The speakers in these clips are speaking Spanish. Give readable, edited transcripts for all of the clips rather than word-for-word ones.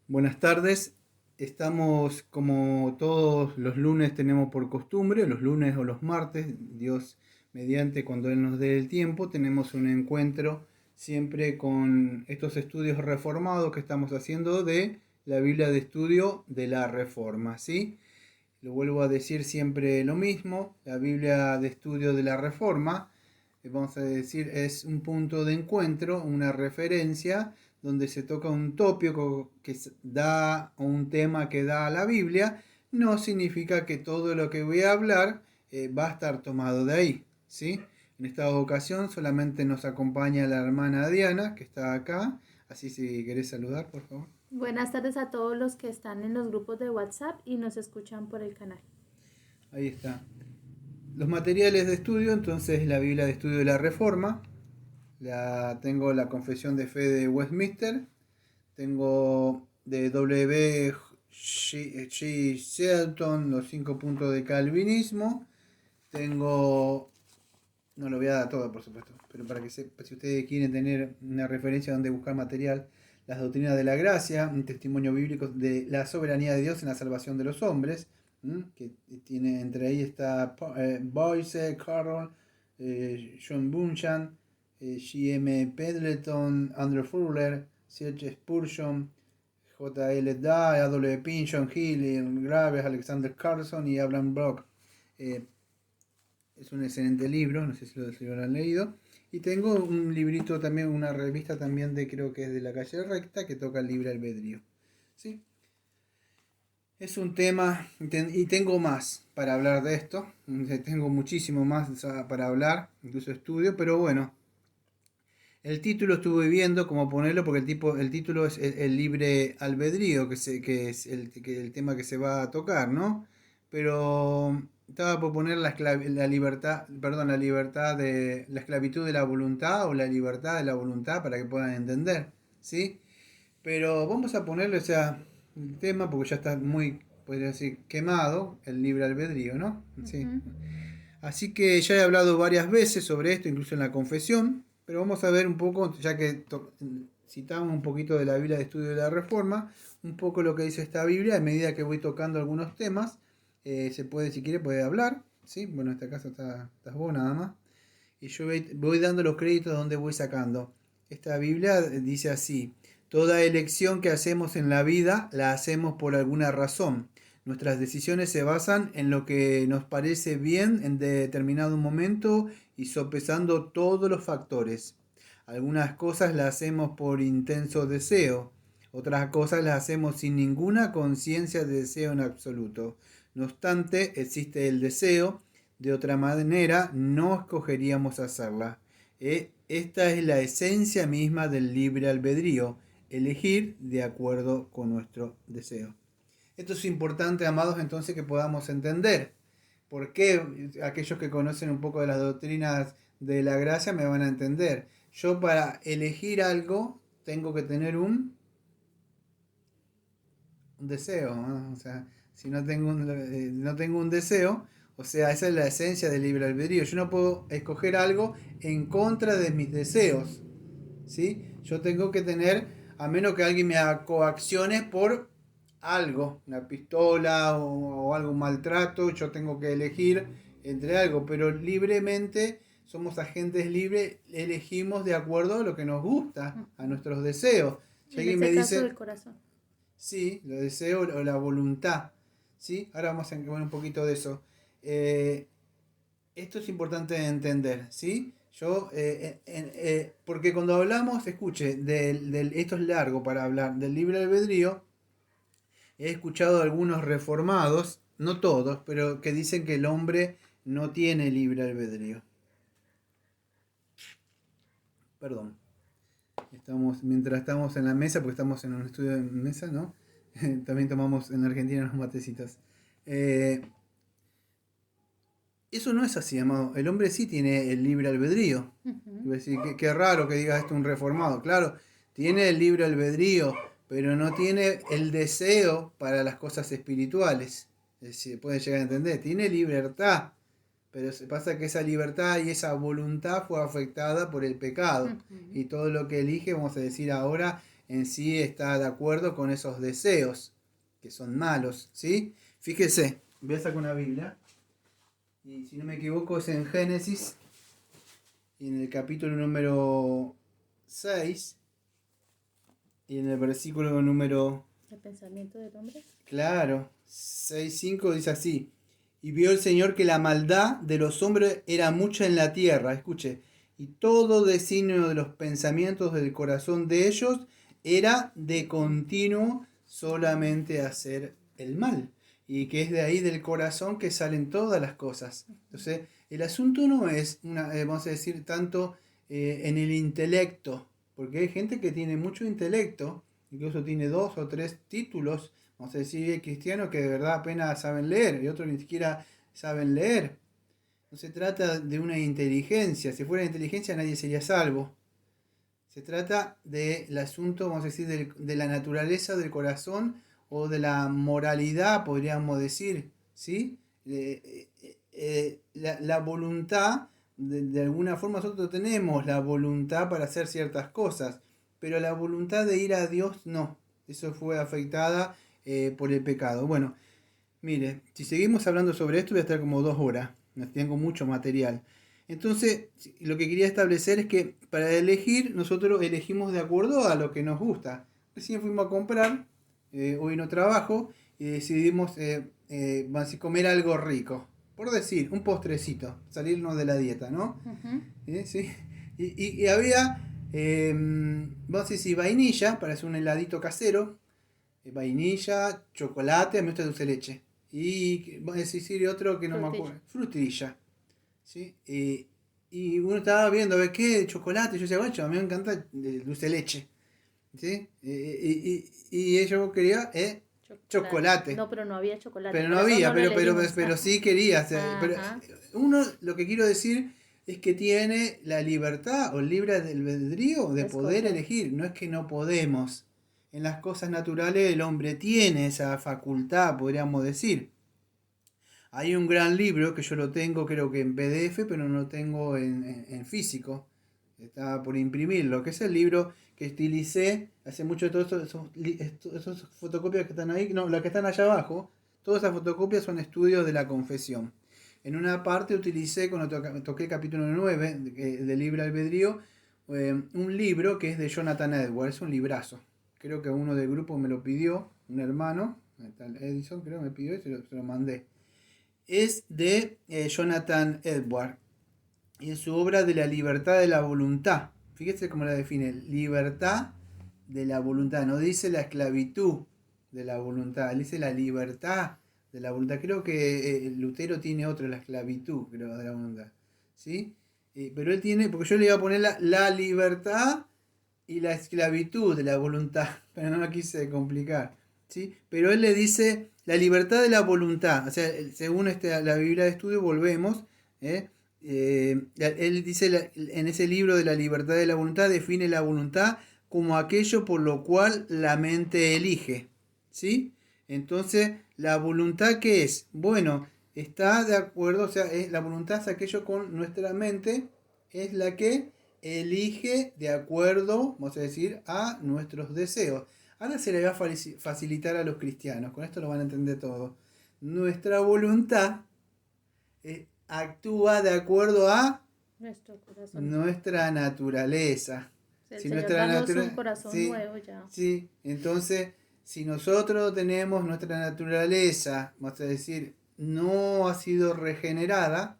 Buenas tardes. Estamos como todos los lunes tenemos por costumbre, los lunes o los martes, Dios mediante cuando Él nos dé el tiempo, tenemos un encuentro siempre con estos estudios reformados que estamos haciendo de la Biblia de estudio de la Reforma, ¿sí? Lo vuelvo a decir siempre lo mismo, la Biblia de estudio de la Reforma, vamos a decir, es un punto de encuentro, una referencia donde se toca un tópico que da o un tema que da a la Biblia, no significa que todo lo que voy a hablar va a estar tomado de ahí, ¿sí? En esta ocasión solamente nos acompaña la hermana Diana, que está acá, así si querés saludar, por favor. Buenas tardes a todos los que están en los grupos de WhatsApp y nos escuchan por el canal. Ahí está. Los materiales de estudio, entonces la Biblia de estudio de la Reforma, tengo la Confesión de Fe de Westminster, tengo de W. G. Shelton, los 5 puntos de calvinismo, tengo, no lo voy a dar todo por supuesto, pero para que sepa, si ustedes quieren tener una referencia donde buscar material, las doctrinas de la gracia, un testimonio bíblico de la soberanía de Dios en la salvación de los hombres, que tiene entre ahí está Boyce, Carroll, John Bunyan, G.M. Pendleton, Andrew Fuller, C.H. Spurgeon, J.L. Dye, A.W. Pink, John Hill, Graves, Alexander Carlson y Abraham Brock. Eh, es un excelente libro, no sé si lo han leído. Y tengo un librito también, una revista también de creo que es de la calle recta que toca el libre albedrío. ¿Sí? Es un tema, y tengo más para hablar de esto. Tengo muchísimo más para hablar, incluso estudio, pero bueno, el título estuve viendo cómo ponerlo porque el título es el libre albedrío, que es el tema que se va a tocar, ¿no? Pero estaba por poner la libertad, perdón, la esclavitud de la voluntad o la libertad de la voluntad para que puedan entender, ¿sí? Pero vamos a ponerle, o sea, el tema porque ya está muy, podría decir, quemado, el libre albedrío, ¿no? Sí. Ujú. Así que ya he hablado varias veces sobre esto, incluso en la confesión, pero vamos a ver un poco, ya que citamos un poquito de la Biblia de Estudio de la Reforma, un poco lo que dice esta Biblia, a medida que voy tocando algunos temas, se puede, si quiere, puede hablar, ¿sí? Bueno, en este caso estás vos nada más, y yo voy dando los créditos donde voy sacando. Esta Biblia dice así: toda elección que hacemos en la vida la hacemos por alguna razón. Nuestras decisiones se basan en lo que nos parece bien en determinado momento y sopesando todos los factores. Algunas cosas las hacemos por intenso deseo, otras cosas las hacemos sin ninguna conciencia de deseo en absoluto. No obstante, existe el deseo, de otra manera no escogeríamos hacerla. Esta es la esencia misma del libre albedrío, elegir de acuerdo con nuestro deseo. Esto es importante, amados, entonces que podamos entender por qué aquellos que conocen un poco de las doctrinas de la gracia me van a entender. Yo para elegir algo tengo que tener un deseo, ¿no? O sea, si no tengo un deseo, o sea, esa es la esencia del libre albedrío. Yo no puedo escoger algo en contra de mis deseos, ¿sí? Yo tengo que tener, a menos que alguien me coaccione por algo, una pistola o algo, un maltrato, yo tengo que elegir entre algo, pero libremente somos agentes libres, elegimos de acuerdo a lo que nos gusta, a Ujú. nuestros deseos. Si En alguien me este caso dice, del corazón. sí, lo deseo o la voluntad, ¿sí? Ahora vamos a ver un poquito de eso. Eh, Esto es importante de entender, ¿sí? Porque cuando hablamos, escuche, esto es largo para hablar, del libre albedrío, he escuchado a algunos reformados, no todos, pero que dicen que el hombre no tiene libre albedrío. Perdón, mientras estamos en la mesa, porque estamos en un estudio de mesa, ¿no? También tomamos en Argentina unos matecitos. Eh, Eso no es así, amado. El hombre sí tiene el libre albedrío. Ujú. Iba a decir, qué raro que diga esto un reformado. Claro, tiene el libre albedrío, pero no tiene el deseo para las cosas espirituales. Es decir, puede llegar a entender. Tiene libertad, pero se pasa que esa libertad y esa voluntad fue afectada por el pecado. Ujú. Y todo lo que elige, vamos a decir ahora, en sí está de acuerdo con esos deseos que son malos, ¿sí? Fíjese, voy a sacar una Biblia, y si no me equivoco es en Génesis, y en el capítulo número 6, y en el versículo número, ¿El pensamiento del hombre? claro, 6:5 dice así: y vio el Señor que la maldad de los hombres era mucha en la tierra, escuche, y todo designio de los pensamientos del corazón de ellos era de continuo solamente hacer el mal. Y que es de ahí del corazón que salen todas las cosas. Entonces, el asunto no es, vamos a decir, tanto en el intelecto, porque hay gente que tiene mucho intelecto, incluso tiene 2 o 3 títulos, vamos a decir, cristianos que de verdad apenas saben leer, y otros ni siquiera saben leer. No se trata de una inteligencia, si fuera inteligencia nadie sería salvo. Se trata del asunto, vamos a decir, de la naturaleza del corazón o de la moralidad, podríamos decir, ¿sí? La voluntad, de alguna forma nosotros tenemos la voluntad para hacer ciertas cosas, pero la voluntad de ir a Dios no. Eso fue afectada por el pecado. Bueno, mire, si seguimos hablando sobre esto voy a estar como 2 horas. Tengo mucho material. Entonces, lo que quería establecer es que para elegir, nosotros elegimos de acuerdo a lo que nos gusta. Recién fuimos a comprar, hoy no trabajo, y decidimos comer algo rico. Por decir, un postrecito, salirnos de la dieta, ¿no? ¿Sí? Y había, vamos a decir, vainilla, para hacer un heladito casero, vainilla, chocolate, a mí me gusta dulce de leche. Y vamos a decir otro que no me acuerdo, frutilla. ¿Sí? Y uno estaba viendo, a ver qué, chocolate. Yo decía, bueno, a mí me encanta el dulce de leche. ¿Sí? Y yo quería chocolate. No, pero no había chocolate. Pero Por no eso había, no lo elegimos. pero sí quería. Pero Ajá. uno, lo que quiero decir es que tiene la libertad o el libre albedrío de poder Escoger. elegir. No es que no podemos. En las cosas naturales el hombre tiene esa facultad, podríamos decir. Hay un gran libro que yo lo tengo, creo que en PDF, pero no lo tengo en físico. Está por imprimirlo, que es el libro que utilicé hace mucho. Todos esos fotocopias que están ahí, no, las que están allá abajo, todas esas fotocopias son estudios de la confesión. En una parte utilicé, cuando toqué el capítulo 9 del Libre Albedrío, un libro que es de Jonathan Edwards, es un librazo. Creo que uno del grupo me lo pidió, un hermano, Edison creo que me pidió y se lo mandé. Es de Jonathan Edwards y es su obra de la libertad de la voluntad. Fíjese cómo la define: libertad de la voluntad. No dice la esclavitud de la voluntad, dice la libertad de la voluntad. Creo que Lutero tiene otro, la esclavitud, creo, de la voluntad. ¿Sí? Pero él tiene, porque yo le iba a poner la libertad y la esclavitud de la voluntad, pero no la quise complicar. ¿Sí? Pero él le dice la libertad de la voluntad. O sea, según la Biblia de estudio, volvemos. Él dice en ese libro de la libertad de la voluntad, define la voluntad como aquello por lo cual la mente elige. ¿Sí? Entonces, ¿la voluntad qué es? Bueno, está de acuerdo, o sea, la voluntad es aquello con nuestra mente, es la que elige de acuerdo, vamos a decir, a nuestros deseos. Ahora se le va a facilitar a los cristianos, con esto lo van a entender todo. Nuestra voluntad actúa de acuerdo a Nuestro corazón. nuestra naturaleza. El Si Señor danos un corazón nuevo ya. Sí, entonces, si nosotros tenemos nuestra naturaleza, vamos a decir, no ha sido regenerada,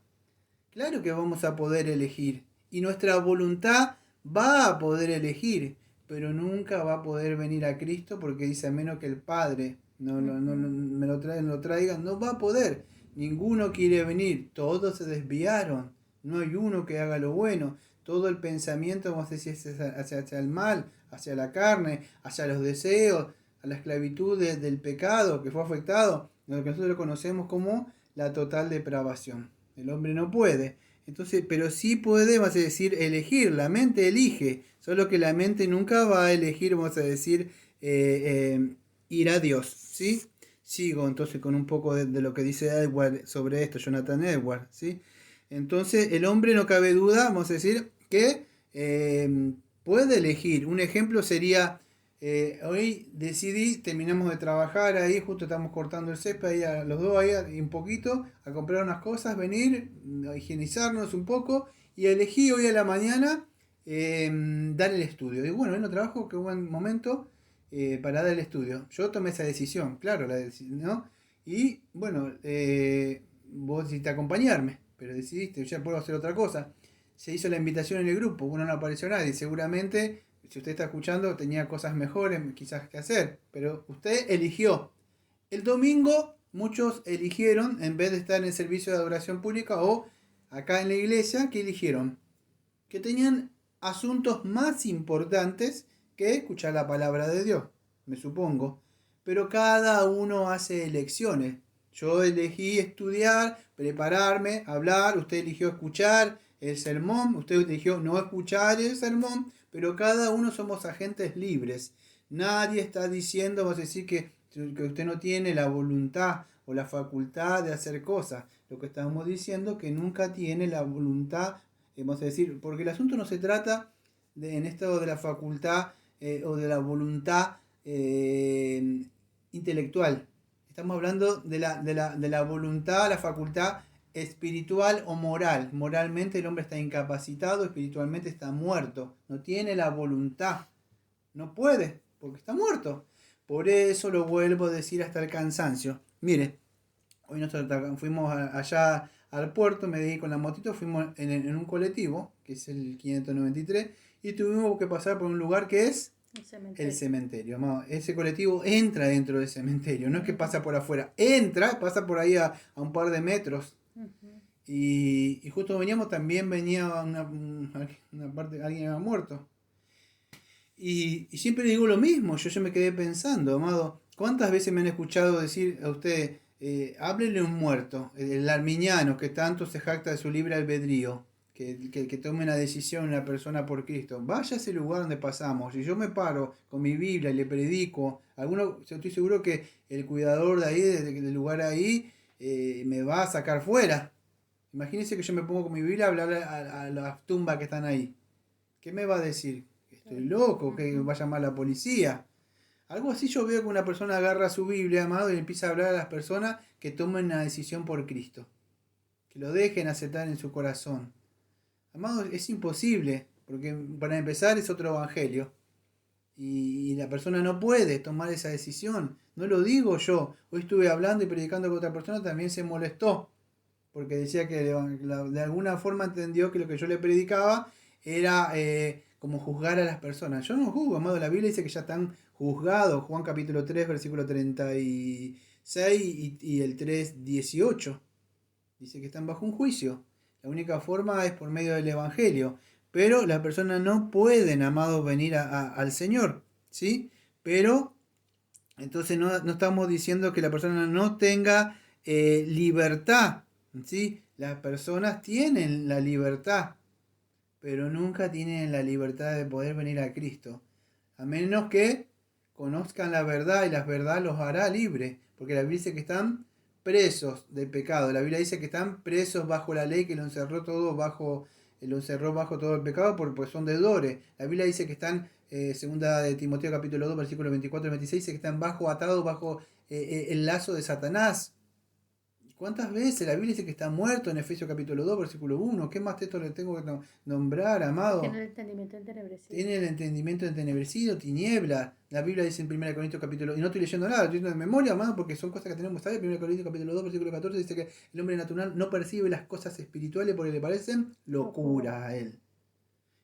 claro que vamos a poder elegir. Y nuestra voluntad va a poder elegir, pero nunca va a poder venir a Cristo porque dice: a menos que el Padre me lo traiga, no va a poder. Ninguno quiere venir, todos se desviaron. No hay uno que haga lo bueno. Todo el pensamiento, vamos a decir, es hacia el mal, hacia la carne, hacia los deseos, a la esclavitud del pecado que fue afectado, lo que nosotros conocemos como la total depravación. El hombre no puede. Entonces, pero sí puede, vamos a decir, elegir. La mente elige, solo que la mente nunca va a elegir, vamos a decir, ir a Dios. ¿Sí? Sigo entonces con un poco de lo que dice Edward sobre esto, Jonathan Edwards. ¿Sí? Entonces, el hombre, no cabe duda, vamos a decir, que puede elegir. Un ejemplo sería Hoy decidí, terminamos de trabajar ahí, justo estamos cortando el césped ahí a los dos ahí un poquito, a comprar unas cosas, venir, a higienizarnos un poco y elegí hoy a la mañana dar el estudio. Y bueno, no trabajo, qué buen momento para dar el estudio. Yo tomé esa decisión, claro, ¿no? Y bueno, vos decidiste acompañarme, pero decidiste, ya puedo hacer otra cosa. Se hizo la invitación en el grupo, bueno, no apareció nadie, seguramente si usted está escuchando, tenía cosas mejores quizás que hacer, pero usted eligió. El domingo muchos eligieron, en vez de estar en el servicio de adoración pública o acá en la iglesia, ¿qué eligieron? Que tenían asuntos más importantes que escuchar la palabra de Dios, me supongo. Pero cada uno hace elecciones. Yo elegí estudiar, prepararme, hablar, usted eligió escuchar el sermón, usted eligió no escuchar el sermón, pero cada uno somos agentes libres. Nadie está diciendo, vamos a decir que usted no tiene la voluntad o la facultad de hacer cosas. Lo que estamos diciendo es que nunca tiene la voluntad, vamos a decir, porque el asunto no se trata en esto de la facultad o de la voluntad intelectual. Estamos hablando de la voluntad, la facultad espiritual o moral. Moralmente el hombre está incapacitado, espiritualmente está muerto. No tiene la voluntad. No puede, porque está muerto. Por eso lo vuelvo a decir hasta el cansancio. Mire, hoy nosotros fuimos allá al puerto, me dediqué con la motito, fuimos en un colectivo, que es el 593, y tuvimos que pasar por un lugar que es el cementerio. Ese colectivo entra dentro del cementerio, no es que pasa por afuera, entra, pasa por ahí a un par de metros. Y justo también venía una parte, alguien había muerto. Y siempre digo lo mismo, yo me quedé pensando, amado, ¿cuántas veces me han escuchado decir a usted, háblele a un muerto, el arminiano que tanto se jacta de su libre albedrío, que tome una decisión una persona por Cristo? Vaya a ese lugar donde pasamos, y yo me paro con mi Biblia y le predico, estoy seguro que el cuidador de ahí, del lugar ahí, me va a sacar fuera. Imagínense que yo me pongo con mi Biblia a hablar a las tumbas que están ahí. ¿Qué me va a decir? Estoy loco, que va a llamar a la policía. Algo así yo veo que una persona agarra su Biblia, amado, y empieza a hablar a las personas que tomen una decisión por Cristo. Que lo dejen aceptar en su corazón. Amado, es imposible, porque para empezar es otro evangelio. Y la persona no puede tomar esa decisión. No lo digo yo. Hoy estuve hablando y predicando con otra persona, también se molestó. Porque decía que de alguna forma entendió que lo que yo le predicaba era como juzgar a las personas. Yo no juzgo, amado. La Biblia dice que ya están juzgados. Juan capítulo 3, versículo 36 y el 3, 18. Dice que están bajo un juicio. La única forma es por medio del Evangelio. Pero las personas no pueden, amados, venir al Señor. ¿Sí? Pero entonces no estamos diciendo que la persona no tenga libertad. ¿Sí? Las personas tienen la libertad, pero nunca tienen la libertad de poder venir a Cristo, a menos que conozcan la verdad, y la verdad los hará libre, porque la Biblia dice que están presos del pecado. La Biblia dice que están presos bajo la ley que lo encerró bajo todo el pecado, porque son deudores. La Biblia dice que están, segunda de Timoteo capítulo 2, versículos 24 y 26, dice que están atados bajo el lazo de Satanás. ¿Cuántas veces la Biblia dice que está muerto en Efesios capítulo 2, versículo 1? ¿Qué más textos le tengo que nombrar, amado? Tiene el entendimiento entenebrecido. Tiene el entendimiento entenebrecido, tiniebla. La Biblia dice en 1 Corintios capítulo... Y no estoy leyendo nada, estoy leyendo de memoria, amado, porque son cosas que tenemos que saber. 1 Corintios capítulo 2, versículo 14 dice que el hombre natural no percibe las cosas espirituales porque le parecen locura a él.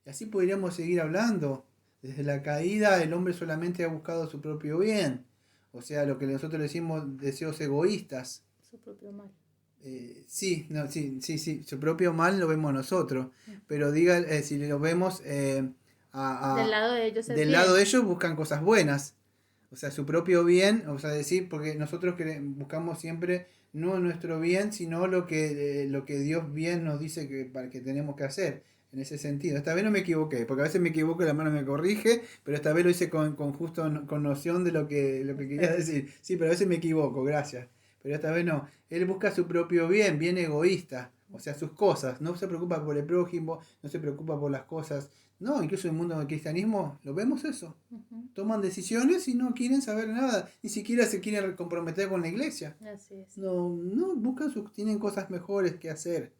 Y así podríamos seguir hablando. Desde la caída el hombre solamente ha buscado su propio bien. O sea, lo que nosotros le decimos deseos egoístas. Su propio mal. Sí, su propio mal lo vemos nosotros, pero si lo vemos Del lado de ellos es del bien. lado de ellos buscan cosas buenas, o sea, su propio bien, o sea, decir, porque nosotros buscamos siempre no nuestro bien, sino lo que Dios bien nos dice que tenemos que hacer. En ese sentido, esta vez no me equivoqué, porque a veces me equivoco y la mano me corrige, pero esta vez lo hice con noción de lo que quería decir. Sí, pero a veces me equivoco, gracias. Pero esta vez no. Él busca su propio bien egoísta, o sea, sus cosas. No se preocupa por el prójimo, no se preocupa por las cosas. No, incluso en el mundo del cristianismo lo vemos eso. Ujú. Toman decisiones y no quieren saber nada, ni siquiera se quieren comprometer con la iglesia. Así es. No, tienen cosas mejores que hacer.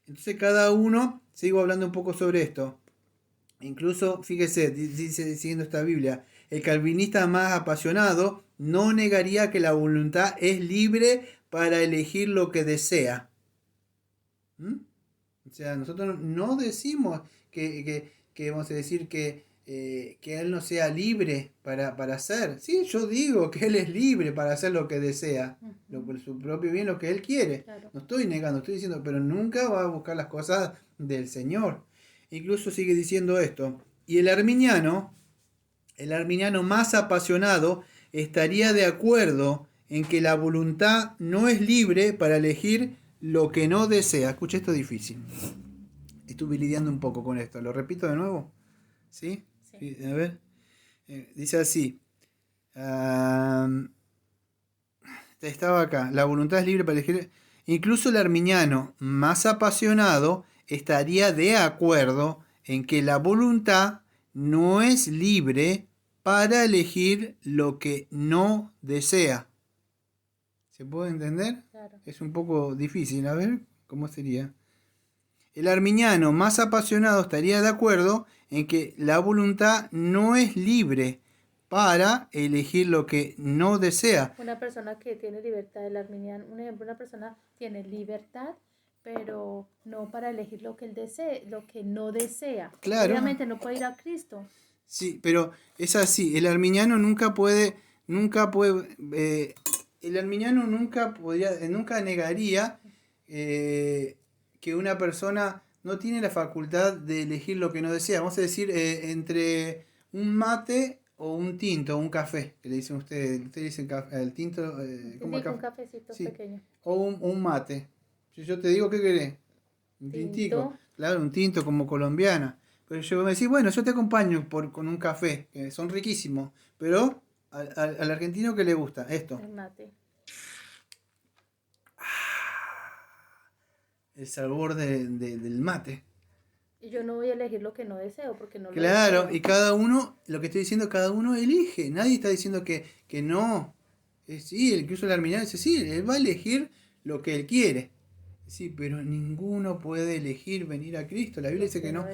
Entonces cada uno, sigo hablando un poco sobre esto. Incluso, fíjese, dice diciendo esta Biblia, el calvinista más apasionado no negaría que la voluntad es libre para elegir lo que desea. ¿Mm? O sea, nosotros no decimos que vamos a decir que él no sea libre para hacer. Sí, yo digo que él es libre para hacer lo que desea, por su propio bien, lo que él quiere. Claro. No estoy negando, estoy diciendo, pero nunca va a buscar las cosas del Señor. Incluso sigue diciendo esto. Y el arminiano más apasionado, estaría de acuerdo en que la voluntad no es libre para elegir lo que no desea. Escucha, esto es difícil. Estuve lidiando un poco con esto. ¿Lo repito de nuevo? ¿Sí? Sí. A ver. Dice así. Estaba acá. La voluntad es libre para elegir. Incluso el arminiano más apasionado estaría de acuerdo en que la voluntad no es libre para elegir lo que no desea. ¿Se puede entender? Claro. Es un poco difícil. A ver, ¿cómo sería? El arminiano más apasionado estaría de acuerdo en que la voluntad no es libre para elegir lo que no desea. Una persona que tiene libertad, el arminiano, un ejemplo, una persona tiene libertad, pero no para elegir lo que él desee, lo que no desea. Claro. Obviamente no puede ir a Cristo. Sí, pero es así. El arminiano nunca puede, el arminiano nunca negaría que una persona no tiene la facultad de elegir lo que no desea. Vamos a decir, entre un mate o un tinto, un café, que le dicen ustedes. Ustedes dicen el tinto, como un cafecito pequeño. O un mate. Si yo te digo, ¿qué querés? Un tintico. Claro, un tinto como colombiana. Pero yo me decís, bueno, yo te acompaño con un café, que son riquísimos. Pero al argentino, ¿qué le gusta? Esto. El mate. El sabor del mate. Y yo no voy a elegir lo que no deseo, porque no lo Claro, deseo. y cada uno, lo que estoy diciendo, cada uno elige. Nadie está diciendo que no. Sí, incluso el arminiano dice, sí, él va a elegir lo que él quiere. Sí, pero ninguno puede elegir venir a Cristo. La Biblia dice que no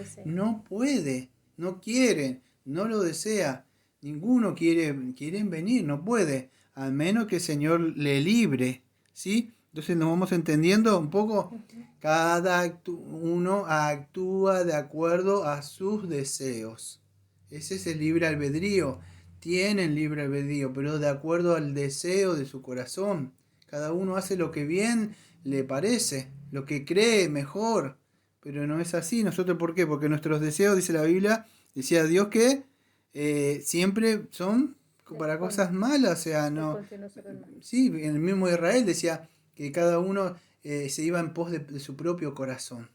puede, no quiere, no lo desea. Ninguno quieren venir, no puede, a menos que el Señor le libre, ¿sí? Entonces nos vamos entendiendo un poco. Cada uno actúa de acuerdo a sus deseos. Ese es el libre albedrío. Tienen libre albedrío, pero de acuerdo al deseo de su corazón. Cada uno hace lo que bien le parece, lo que cree mejor. Pero no es así. ¿Nosotros por qué? Porque nuestros deseos, dice la Biblia, decía Dios que siempre son para cosas malas. O sea, no. Sí, en el mismo Israel decía que cada uno se iba en pos de su propio corazón.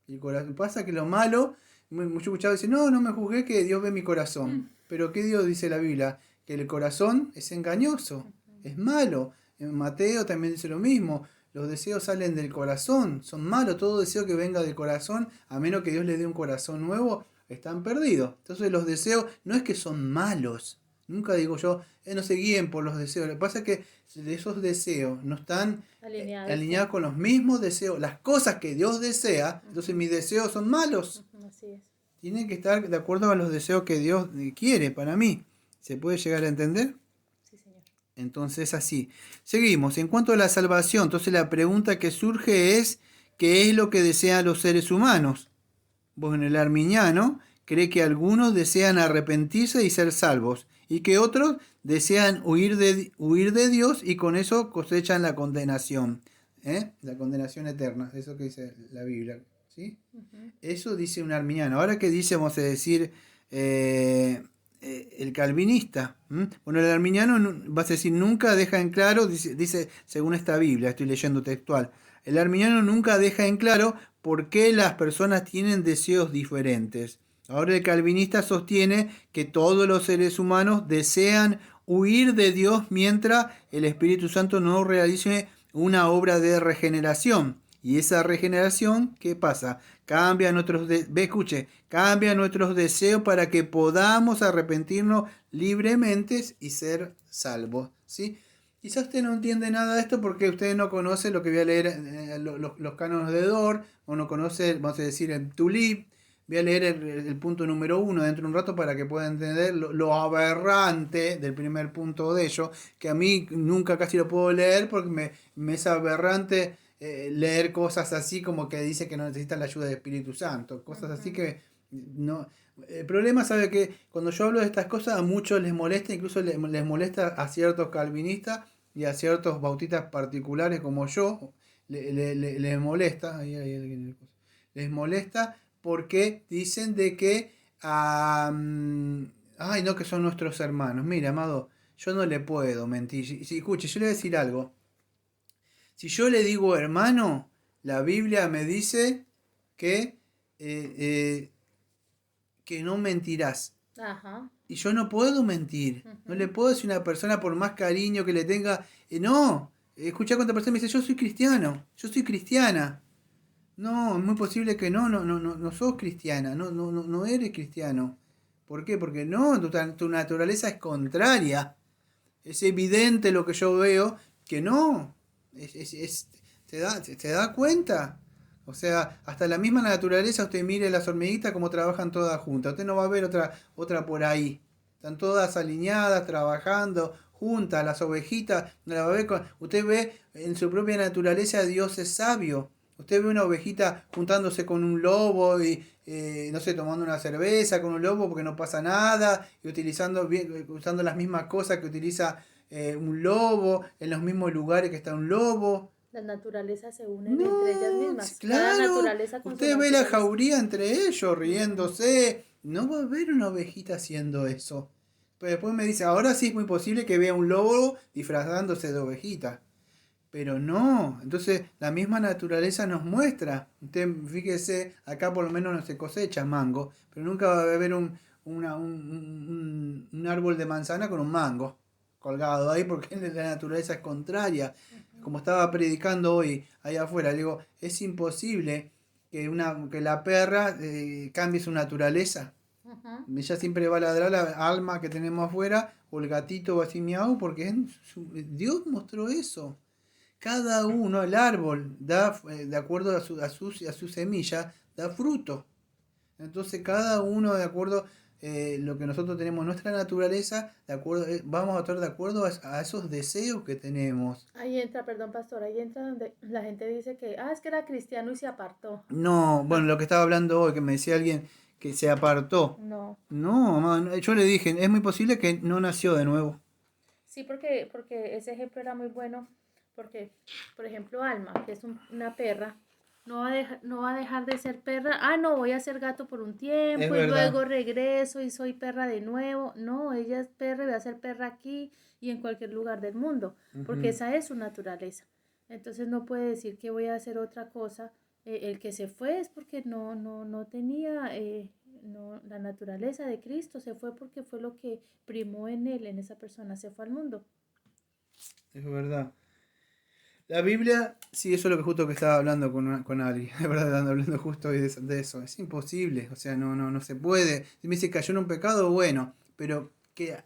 Y el corazón, pasa que lo malo, muchos escuchados dicen, no me juzgué, que Dios ve mi corazón. Pero ¿qué Dios dice la Biblia? Que el corazón es engañoso, es malo. En Mateo también dice lo mismo. Los deseos salen del corazón, son malos. Todo deseo que venga del corazón, a menos que Dios le dé un corazón nuevo, están perdidos. Entonces los deseos no es que son malos. Nunca digo yo, no se guíen por los deseos. Lo que pasa es que esos deseos no están alineados con los mismos deseos, las cosas que Dios desea. Entonces mis deseos son malos. Así es. Tienen que estar de acuerdo a los deseos que Dios quiere para mí. ¿Se puede llegar a entender? Sí, señor. Entonces así. Seguimos. En cuanto a la salvación, entonces la pregunta que surge es, ¿qué es lo que desean los seres humanos? Bueno, el arminiano cree que algunos desean arrepentirse y ser salvos, y que otros desean huir de Dios y con eso cosechan la condenación. La condenación eterna. Eso que dice la Biblia. ¿Sí? Eso dice un arminiano. Ahora, ¿qué dice, vamos a decir, el calvinista? Bueno, el arminiano, vas a decir, nunca deja en claro, dice según esta Biblia, estoy leyendo textual, el arminiano nunca deja en claro por qué las personas tienen deseos diferentes. Ahora el calvinista sostiene que todos los seres humanos desean huir de Dios mientras el Espíritu Santo no realice una obra de regeneración. Y esa regeneración, ¿qué pasa? cambia nuestros deseos para que podamos arrepentirnos libremente y ser salvos, ¿sí? Quizás usted no entiende nada de esto porque usted no conoce lo que voy a leer, los cánones de Dor, o no conoce, vamos a decir, el Tulip. Voy a leer el punto número 1 dentro de un rato para que pueda entender lo aberrante del primer punto de ello, que a mí nunca casi lo puedo leer porque me es aberrante leer cosas así como que dice que no necesitan la ayuda del Espíritu Santo, cosas así que no. El problema, sabe que cuando yo hablo de estas cosas a muchos les molesta, incluso les molesta a ciertos calvinistas y a ciertos bautistas particulares como yo, les molesta, les molesta porque dicen de que, ay no, que son nuestros hermanos. Mira, amado, yo no le puedo mentir. Si, escuche, yo le voy a decir algo. Si yo le digo hermano, la Biblia me dice que, que no mentirás. Ajá. Y yo no puedo mentir. No le puedo decir a una persona, por más cariño que le tenga, no. Escuchá cuánta persona me dice, yo soy cristiano, yo soy cristiana. No, es muy posible que no sos cristiana, no eres cristiano. ¿Por qué? Porque no, tu naturaleza es contraria. Es evidente lo que yo veo que no. ¿Se da cuenta? O sea, hasta la misma naturaleza, usted mire las hormiguitas como trabajan todas juntas. Usted no va a ver otra por ahí. Están todas alineadas, trabajando juntas. Las ovejitas, no la va a ver usted ve en su propia naturaleza, Dios es sabio. Usted ve una ovejita juntándose con un lobo y, no sé, tomando una cerveza con un lobo porque no pasa nada y usando las mismas cosas que utiliza un lobo, en los mismos lugares que está un lobo. Las naturalezas se unen entre ellas mismas. Claro, cada naturaleza con usted ve la jauría entre ellos, riéndose. No va a haber una ovejita haciendo eso. Pero después me dice, ahora sí es muy posible que vea un lobo disfrazándose de ovejita. Pero no, entonces la misma naturaleza nos muestra. Usted fíjese, acá por lo menos no se cosecha mango, pero nunca va a haber un árbol de manzana con un mango colgado ahí porque la naturaleza es contraria. Como estaba predicando hoy allá afuera, le digo, es imposible que la perra cambie su naturaleza. Ella siempre va a ladrar la alma que tenemos afuera, o el gatito va así miau, porque Dios mostró eso. Cada uno, el árbol, da, de acuerdo a su semilla, da fruto. Entonces cada uno, de acuerdo lo que nosotros tenemos, nuestra naturaleza, de acuerdo, vamos a estar de acuerdo a esos deseos que tenemos. Ahí entra, perdón, pastor, ahí entra donde la gente dice que, es que era cristiano y se apartó. No, bueno, lo que estaba hablando hoy, que me decía alguien que se apartó. No. No, yo le dije, es muy posible que no nació de nuevo. Sí, porque ese ejemplo era muy bueno, porque, por ejemplo, Alma, que es una perra, no va a dejar de ser perra. No, voy a ser gato por un tiempo y luego regreso y soy perra de nuevo. No, ella es perra y va a ser perra aquí y en cualquier lugar del mundo, porque esa es su naturaleza. Entonces no puede decir que voy a hacer otra cosa. El que se fue es porque no tenía la naturaleza de Cristo, se fue porque fue lo que primó en él, en esa persona, se fue al mundo. Es verdad. La Biblia, sí, eso es lo que justo que estaba hablando con alguien, de verdad, hablando justo de eso. Es imposible, o sea, no se puede. Si me dice cayó en un pecado, bueno, pero que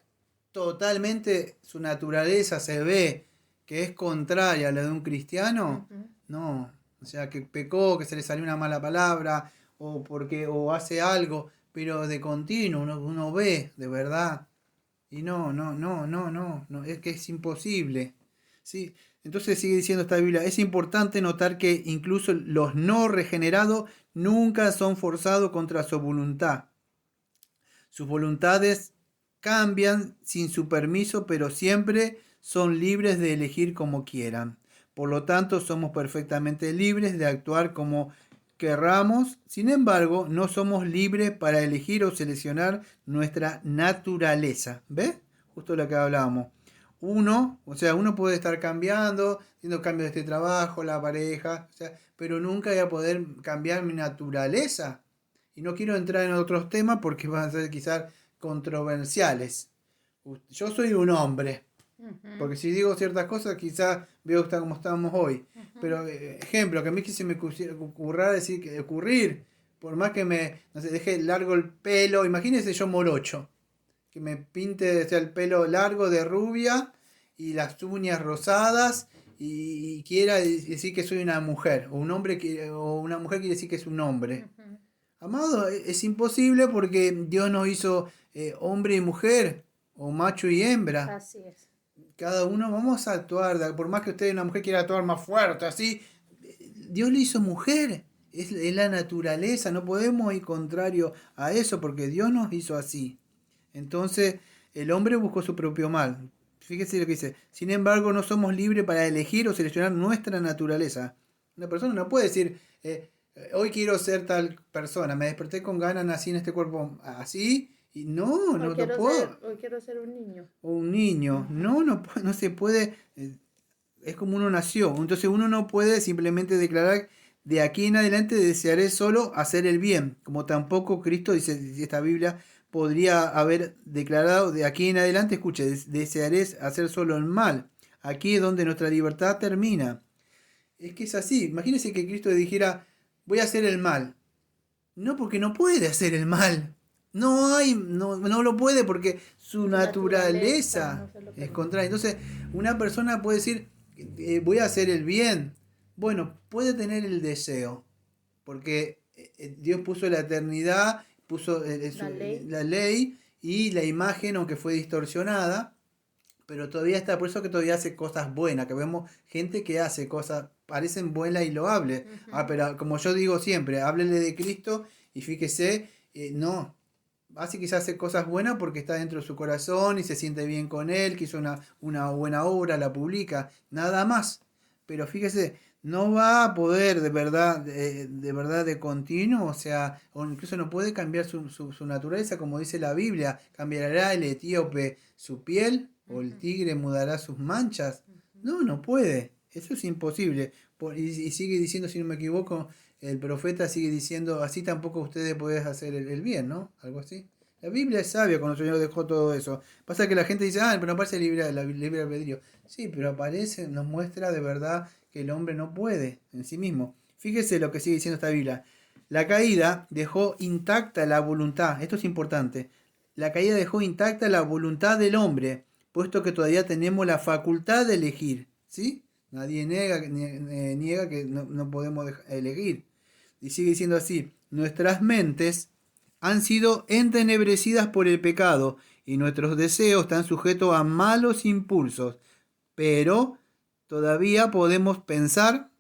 totalmente su naturaleza se ve que es contraria a la de un cristiano, no. O sea, que pecó, que se le salió una mala palabra, o hace algo, pero de continuo uno ve, de verdad. Y no, es que es imposible. ¿Sí? Entonces sigue diciendo esta Biblia, es importante notar que incluso los no regenerados nunca son forzados contra su voluntad. Sus voluntades cambian sin su permiso, pero siempre son libres de elegir como quieran. Por lo tanto, somos perfectamente libres de actuar como querramos. Sin embargo, no somos libres para elegir o seleccionar nuestra naturaleza. ¿Ves? Justo lo que hablábamos. Uno puede estar cambiando, haciendo cambios de este trabajo, la pareja, pero nunca voy a poder cambiar mi naturaleza. Y no quiero entrar en otros temas porque van a ser quizás controversiales. Yo soy un hombre, Porque si digo ciertas cosas, quizás veo que está como estamos hoy. Pero, ejemplo, que a mí que se me ocurra decir que ocurrir, por más que me, no sé, deje largo el pelo, imagínense yo morocho, que me pinte, o sea, el pelo largo de rubia y las uñas rosadas y quiera decir que soy una mujer, o un hombre o una mujer quiere decir que es un hombre. Amado, es imposible porque Dios nos hizo hombre y mujer, o macho y hembra. Así es. Cada uno vamos a actuar, por más que usted, una mujer, quiera actuar más fuerte, así, Dios le hizo mujer, es la naturaleza, no podemos ir contrario a eso porque Dios nos hizo así. Entonces, el hombre buscó su propio mal. Fíjese lo que dice, sin embargo, no somos libres para elegir o seleccionar nuestra naturaleza. Una persona no puede decir, hoy quiero ser tal persona, me desperté con ganas, nací en este cuerpo así, y no, no lo puedo. Hoy quiero ser un niño. O un niño. No, no se puede. Es como uno nació. Entonces uno no puede simplemente declarar de aquí en adelante desearé solo hacer el bien. Como tampoco Cristo, dice esta Biblia, podría haber declarado de aquí en adelante, escuche, desearé hacer solo el mal. Aquí es donde nuestra libertad termina. Es que es así. Imagínense que Cristo dijera, voy a hacer el mal. No, porque no puede hacer el mal. No lo puede porque su naturaleza es contraria. Entonces, una persona puede decir, voy a hacer el bien. Bueno, puede tener el deseo, porque Dios puso la eternidad, puso la ley y la imagen, aunque fue distorsionada, pero todavía está, por eso que todavía hace cosas buenas, que vemos gente que hace cosas, parecen buenas y loables. Pero como yo digo siempre, háblele de Cristo y fíjese, no, así quizás hace cosas buenas porque está dentro de su corazón y se siente bien con él, que hizo una buena obra, la publica, nada más. Pero fíjese, no va a poder de verdad de continuo, o sea, o incluso no puede cambiar su naturaleza, como dice la Biblia, cambiará el etíope su piel o el tigre mudará sus manchas. No, no puede, eso es imposible. Y sigue diciendo, si no me equivoco, el profeta sigue diciendo, así tampoco ustedes pueden hacer el bien, ¿no? Algo así. La Biblia es sabia cuando el Señor dejó todo eso. Pasa que la gente dice, pero no aparece libre albedrío. Sí, pero aparece, nos muestra de verdad que el hombre no puede en sí mismo. Fíjese lo que sigue diciendo esta Biblia. La caída dejó intacta la voluntad. Esto es importante. La caída dejó intacta la voluntad del hombre, puesto que todavía tenemos la facultad de elegir. ¿Sí? Nadie niega que no podemos elegir. Y sigue diciendo así, nuestras mentes han sido entenebrecidas por el pecado y nuestros deseos están sujetos a malos impulsos, pero todavía podemos pensar,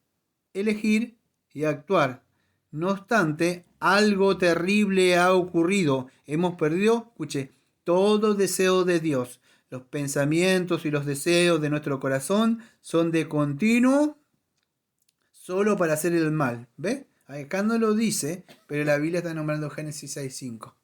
elegir y actuar. No obstante, algo terrible ha ocurrido. Hemos perdido, escuche, todo deseo de Dios. Los pensamientos y los deseos de nuestro corazón son de continuo solo para hacer el mal. ¿Ve? Acá no lo dice, pero la Biblia está nombrando Génesis 6:5.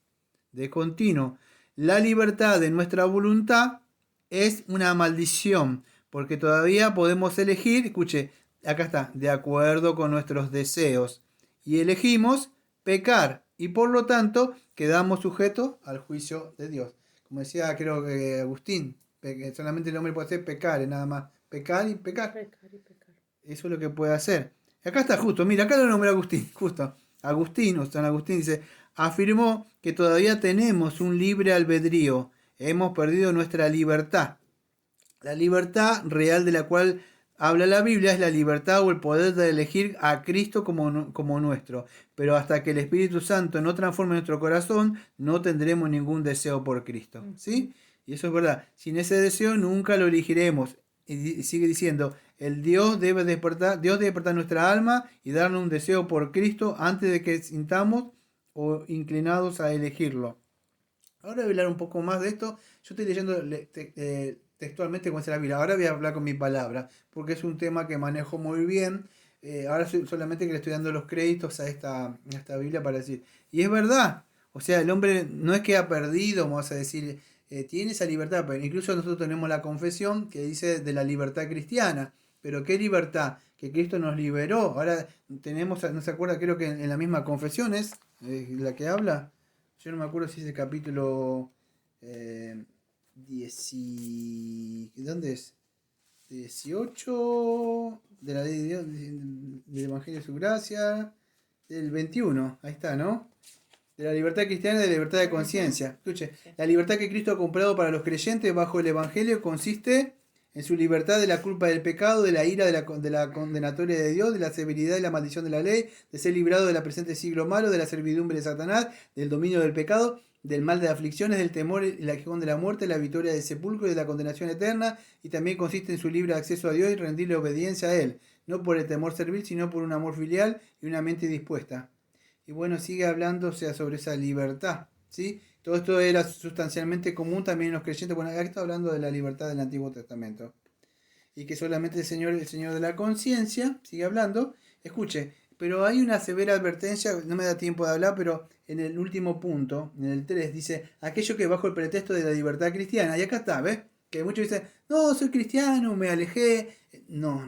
De continuo. La libertad de nuestra voluntad es una maldición, porque todavía podemos elegir, escuche, acá está, de acuerdo con nuestros deseos. Y elegimos pecar, y por lo tanto quedamos sujetos al juicio de Dios. Como decía, creo que Agustín, solamente el hombre puede hacer pecar, nada más. Pecar y pecar. Eso es lo que puede hacer. Acá está justo, mira, acá lo nombré Agustín, justo. Agustín, o San Agustín dice, afirmó que todavía tenemos un libre albedrío. Hemos perdido nuestra libertad. La libertad real de la cual habla la Biblia es la libertad o el poder de elegir a Cristo como nuestro. Pero hasta que el Espíritu Santo no transforme nuestro corazón, no tendremos ningún deseo por Cristo. ¿Sí? Y eso es verdad. Sin ese deseo nunca lo elegiremos. Y sigue diciendo, Dios debe despertar nuestra alma y darnos un deseo por Cristo antes de que sintamos o inclinados a elegirlo. Ahora voy a hablar un poco más de esto. Yo estoy leyendo textualmente como dice la Biblia. Ahora voy a hablar con mi palabra, porque es un tema que manejo muy bien. Ahora solamente que le estoy dando los créditos a esta Biblia para decir. Y es verdad. O sea, el hombre no es que ha perdido, vamos a decir, tiene esa libertad. Pero incluso nosotros tenemos la confesión que dice de la libertad cristiana. Pero ¿qué libertad? Que Cristo nos liberó. Ahora tenemos, no se acuerda, creo que en la misma confesión es la que habla. Yo no me acuerdo si es el capítulo ¿Dónde es? 18 de la ley de Dios, del Evangelio de su gracia, del 21, ahí está, ¿no? De la libertad cristiana y de la libertad de conciencia. Escuche, la libertad que Cristo ha comprado para los creyentes bajo el Evangelio consiste en su libertad de la culpa del pecado, de la ira de la condenatoria de Dios, de la severidad y la maldición de la ley, de ser librado del presente siglo malo, de la servidumbre de Satanás, del dominio del pecado, del mal de aflicciones, del temor y el aguijón de la muerte, la victoria del sepulcro y de la condenación eterna, y también consiste en su libre acceso a Dios y rendirle obediencia a Él, no por el temor servil, sino por un amor filial y una mente dispuesta. Y bueno, sigue hablando, o sea, sobre esa libertad, ¿sí? Todo esto era sustancialmente común también en los creyentes. Bueno, acá está hablando de la libertad del Antiguo Testamento. Y que solamente el Señor de la conciencia, sigue hablando, escuche, pero hay una severa advertencia, no me da tiempo de hablar, pero en el último punto, en el 3, dice, aquello que bajo el pretexto de la libertad cristiana, y acá está, ¿ves? Que muchos dicen, no, soy cristiano, me alejé. No.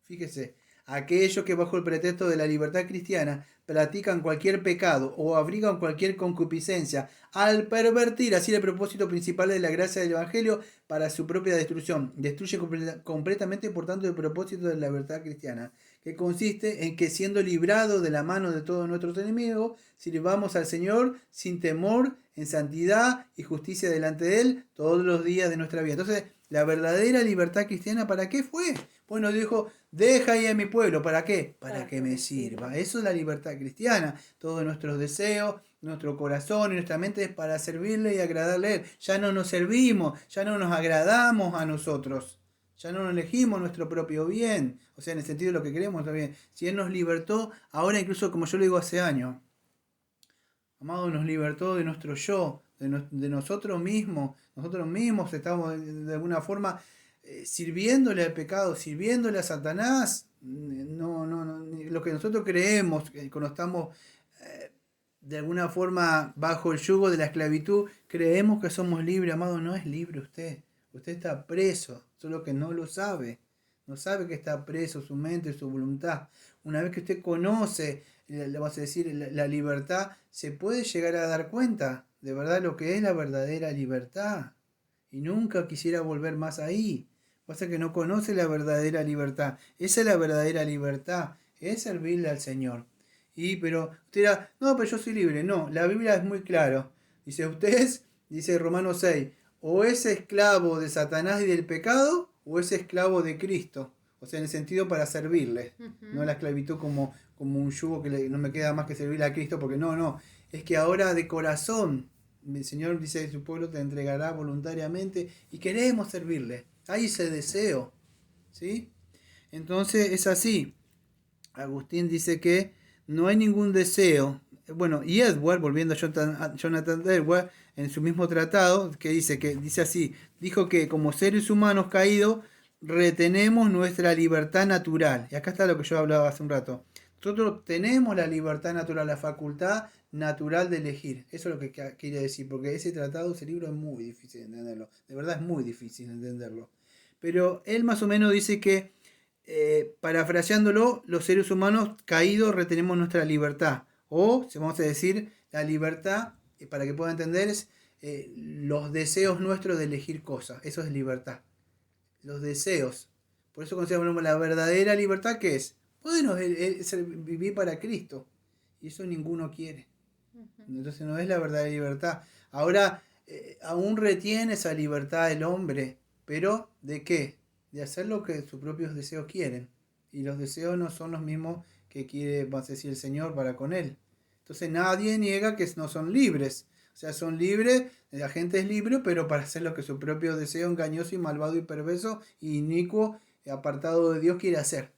Fíjese, aquellos que bajo el pretexto de la libertad cristiana practican cualquier pecado o abrigan cualquier concupiscencia al pervertir así el propósito principal de la gracia del Evangelio para su propia destrucción. Destruye completamente, por tanto, el propósito de la libertad cristiana, que consiste en que, siendo librados de la mano de todos nuestros enemigos, sirvamos al Señor sin temor, en santidad y justicia delante de Él todos los días de nuestra vida. Entonces, la verdadera libertad cristiana, ¿para qué fue? Bueno, dijo, deja ahí a mi pueblo, ¿para qué? Para que me sirva. Eso es la libertad cristiana. Todos nuestros deseos, nuestro corazón y nuestra mente es para servirle y agradarle a Él. Ya no nos servimos, ya no nos agradamos a nosotros. Ya no nos elegimos nuestro propio bien. O sea, en el sentido de lo que queremos también. Si Él nos libertó, ahora incluso como yo lo digo hace años, amado, nos libertó de nuestro yo, de nosotros mismos. Nosotros mismos estamos de alguna forma sirviéndole al pecado, sirviéndole a Satanás. No, lo que nosotros creemos, cuando estamos de alguna forma bajo el yugo de la esclavitud, creemos que somos libres, amado, no es libre usted. Usted está preso, solo que no lo sabe. No sabe que está preso su mente y su voluntad. Una vez que usted conoce, le vas a decir, la libertad, se puede llegar a dar cuenta de verdad lo que es la verdadera libertad. Y nunca quisiera volver más ahí. Pasa que no conoce la verdadera libertad. Esa es la verdadera libertad. Es servirle al Señor. Pero usted dirá, no, pero yo soy libre. No, la Biblia es muy claro. Dice, usted es, dice Romanos 6, o es esclavo de Satanás y del pecado, o es esclavo de Cristo. O sea, en el sentido para servirle. No la esclavitud como un yugo que no me queda más que servirle a Cristo, porque no. Es que ahora de corazón, el Señor dice que su pueblo te entregará voluntariamente y queremos servirle. Hay ese deseo, ¿sí? Entonces es así. Agustín dice que no hay ningún deseo. Bueno, y Edward, volviendo a Jonathan Edward, en su mismo tratado, que dice así, dijo que como seres humanos caídos retenemos nuestra libertad natural. Y acá está lo que yo hablaba hace un rato. Nosotros tenemos la libertad natural, la facultad natural de elegir. Eso es lo que quiere decir, porque ese tratado, ese libro es muy difícil de entenderlo. De verdad es muy difícil de entenderlo. Pero él más o menos dice que, parafraseándolo, los seres humanos caídos retenemos nuestra libertad. O, si vamos a decir, la libertad, para que pueda entender, es los deseos nuestros de elegir cosas. Eso es libertad. Los deseos. Por eso consideramos la verdadera libertad, que es, bueno, es vivir para Cristo. Y eso ninguno quiere. Entonces no es la verdadera libertad. Ahora, aún retiene esa libertad el hombre, pero ¿de qué? De hacer lo que sus propios deseos quieren. Y los deseos no son los mismos que quiere, vamos a decir, el Señor para con él. Entonces nadie niega que no son libres. O sea, son libres, la gente es libre, pero para hacer lo que su propio deseo engañoso y malvado y perverso y inicuo, apartado de Dios, quiere hacer.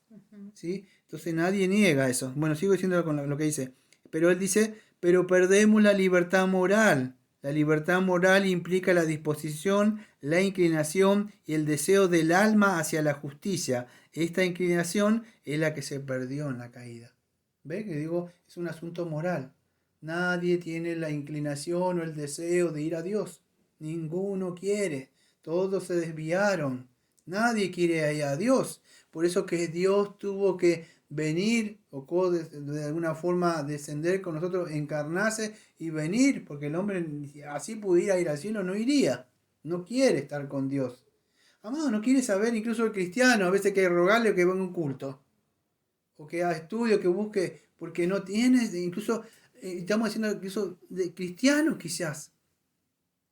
¿Sí? Entonces nadie niega eso. Bueno, sigo diciendo con lo que dice. Pero él dice, pero perdemos la libertad moral. La libertad moral implica la disposición, la inclinación y el deseo del alma hacia la justicia. Esta inclinación es la que se perdió en la caída. ¿Ve? Que digo, es un asunto moral. Nadie tiene la inclinación o el deseo de ir a Dios. Ninguno quiere. Todos se desviaron. Nadie quiere ir a Dios. Por eso que Dios tuvo que venir o de alguna forma descender con nosotros, encarnarse y venir, porque el hombre así pudiera ir al cielo, no iría. no quiere estar con Dios. Amado, no quiere saber, incluso el cristiano, a veces hay que rogarle que venga a un culto, o que haga estudio, que busque, porque no tiene, incluso estamos diciendo incluso de cristianos quizás,